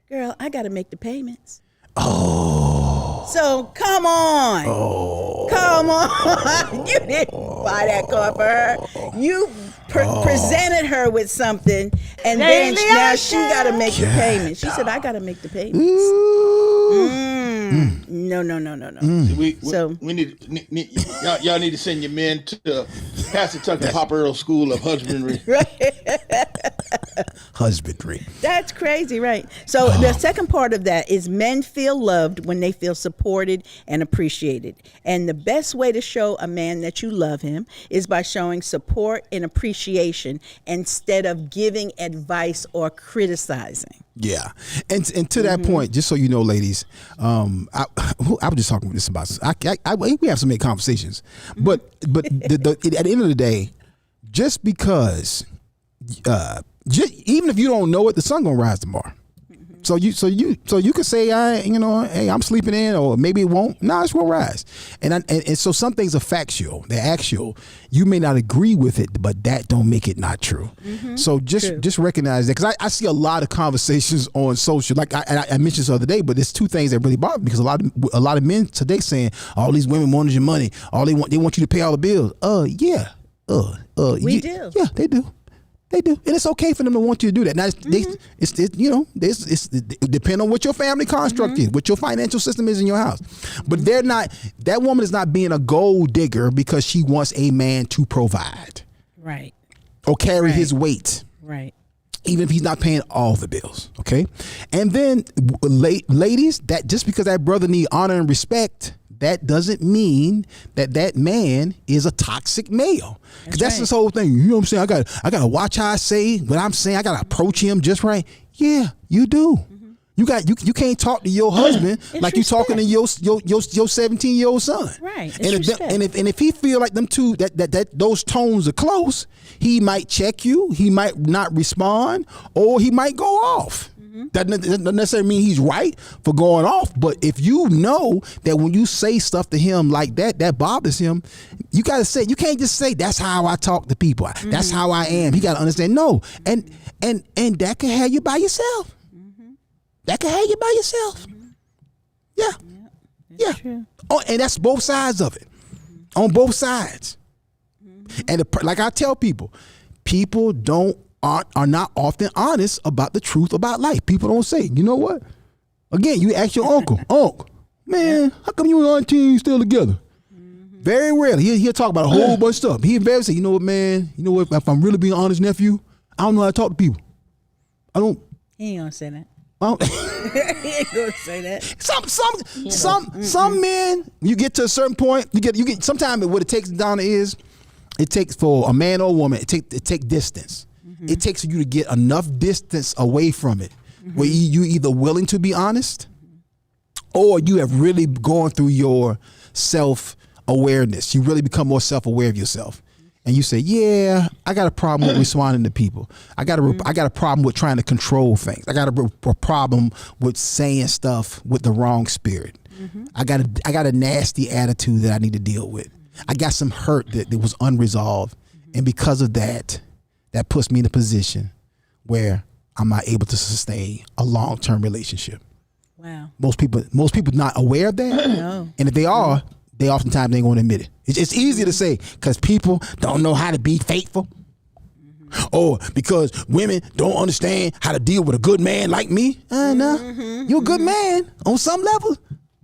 girl, I got to make the payments. Oh. So come on. Oh. Come on. You didn't buy that car for her. You presented her with something, and then now she got to make the payment. She said, I got to make the payments. No. We need y'all need to send your men to Pastor Tucker Papa Earl School of Husbandry. Husbandry. That's crazy, right? So the second part of that is men feel loved when they feel supported and appreciated. And the best way to show a man that you love him is by showing support and appreciation instead of giving advice or criticizing. Yeah, and to that point, just so you know, ladies, I was just talking with this about. We have some many conversations, but at the end of the day, just because, even if you don't know it, the sun gonna rise tomorrow. So you could say, hey, I'm sleeping in, or maybe it won't. No, it's gonna rise. And so some things are factual, they're actual. You may not agree with it, but that don't make it not true. So just recognize that, because I see a lot of conversations on social. Like I mentioned this the other day, but there's two things that really bother me, because a lot of men today saying all these women wanted your money, they want you to pay all the bills. We do. Yeah, they do. They do, and it's okay for them to want you to do that. Now, it's depend on what your family construct is, what your financial system is in your house. But they're not. That woman is not being a gold digger because she wants a man to provide, right, or carry his weight, right. Even if he's not paying all the bills, okay. And then, ladies, that just because that brother need honor and respect, that doesn't mean that man is a toxic male. Because that's this whole thing. You know what I'm saying? I gotta watch how I say what I'm saying. I gotta approach him just right. Yeah, you do. You can't talk to your husband like you talking to your 17-year-old son. Right. And if he feel like them two that those tones are close, he might check you. He might not respond, or he might go off. That doesn't necessarily mean he's right for going off, but if you know that when you say stuff to him like that bothers him, you got to say, you can't just say that's how I talk to people. That's how I am. He got to understand. No, and that can have you by yourself. That can have you by yourself. Yeah. True. Oh, and that's both sides of it. On both sides. And like I tell people are not often honest about the truth about life. People don't say, you know what? Again, you ask your uncle, man, how come you and auntie still together? Very rarely. He'll talk about a whole bunch of stuff. He'll very say, you know what, man? You know what? If I'm really being honest, nephew, I don't know how to talk to people. I don't. He ain't gonna say that. I don't. He ain't gonna say that. Some men, you get to a certain point, you get. Sometimes what it takes, Donna, is it takes for a man or a woman. It take distance. It takes for you to get enough distance away from it, where you either willing to be honest, or you have really gone through your self-awareness. You really become more self-aware of yourself. And you say, yeah, I got a problem with responding to people. I got a problem with trying to control things. I got a problem with saying stuff with the wrong spirit. I got a nasty attitude that I need to deal with. I got some hurt that was unresolved. And because of that puts me in a position where I'm not able to sustain a long-term relationship. Wow. Most people not aware of that. No. And if they are, they oftentimes ain't going to admit it. It's easy to say because people don't know how to be faithful, or because women don't understand how to deal with a good man like me. No, you're a good man on some level,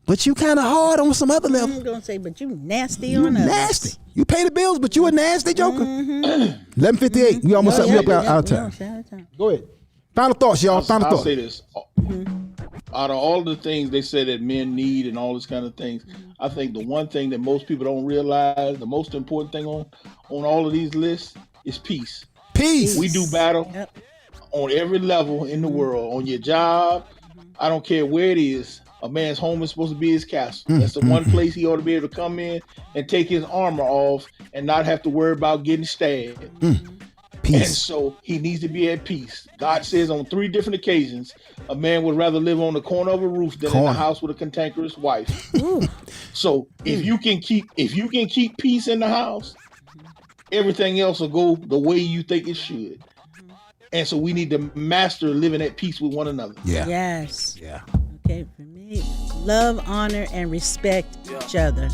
but you kind of hard on some other level. I'm gonna say, but you nasty You on others. nasty. You pay the bills, but you a nasty joker. 11:58. We almost we up out of time. Go ahead. Final thoughts, y'all. Final I'll thoughts. say this. Out of all the things they say that men need and all this kind of things, I think the one thing that most people don't realize, the most important thing on all of these lists is peace. Peace. We do battle on every level in the world. On your job, I don't care where it is. A man's home is supposed to be his castle. That's the one place he ought to be able to come in and take his armor off and not have to worry about getting stabbed. Peace. And so he needs to be at peace. God says on 3 different occasions, a man would rather live on the corner of a roof than in a house with a cantankerous wife. So if you can keep peace in the house, everything else will go the way you think it should. And so we need to master living at peace with one another. Yeah. Yes. Yeah. Okay, for me, love, honor, and respect each other,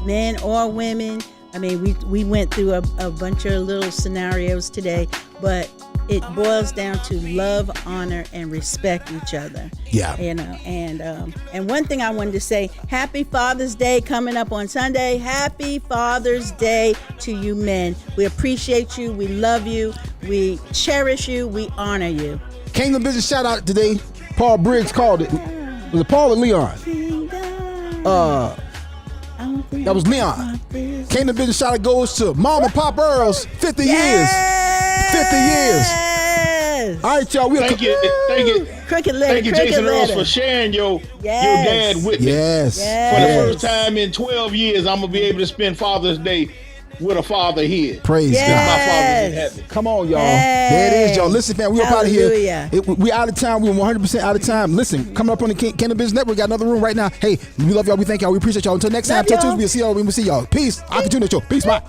men or women. I mean, we went through a bunch of little scenarios today, but it boils down to love, honor, and respect each other. Yeah. You know, and one thing I wanted to say, Happy Father's Day coming up on Sunday. Happy Father's Day to you men. We appreciate you. We love you. We cherish you. We honor you. Kingdom Business shout out today. Paul Briggs called it. Was it Paul or Leon? That was Leon. Kingdom Business shout out goes to Mom and Pop Earls. 50 years. 50 years. All right, y'all. Thank you. Cricket letter. Thank you, Jason Earls, for sharing your dad with me. Yes. For the first time in 12 years, I'm going to be able to spend Father's Day with a father here. Praise God. My father's in heaven. Come on, y'all. There it is, y'all. Listen, fam, we up out of here. We out of time. We're 100% out of time. Listen, coming up on the Kingdom Business Network, we got another room right now. Hey, we love y'all. We thank y'all. We appreciate y'all. Until next time, till Tuesday, we'll see y'all. We will see y'all. Peace. Akintunde Show. Peace. Bye.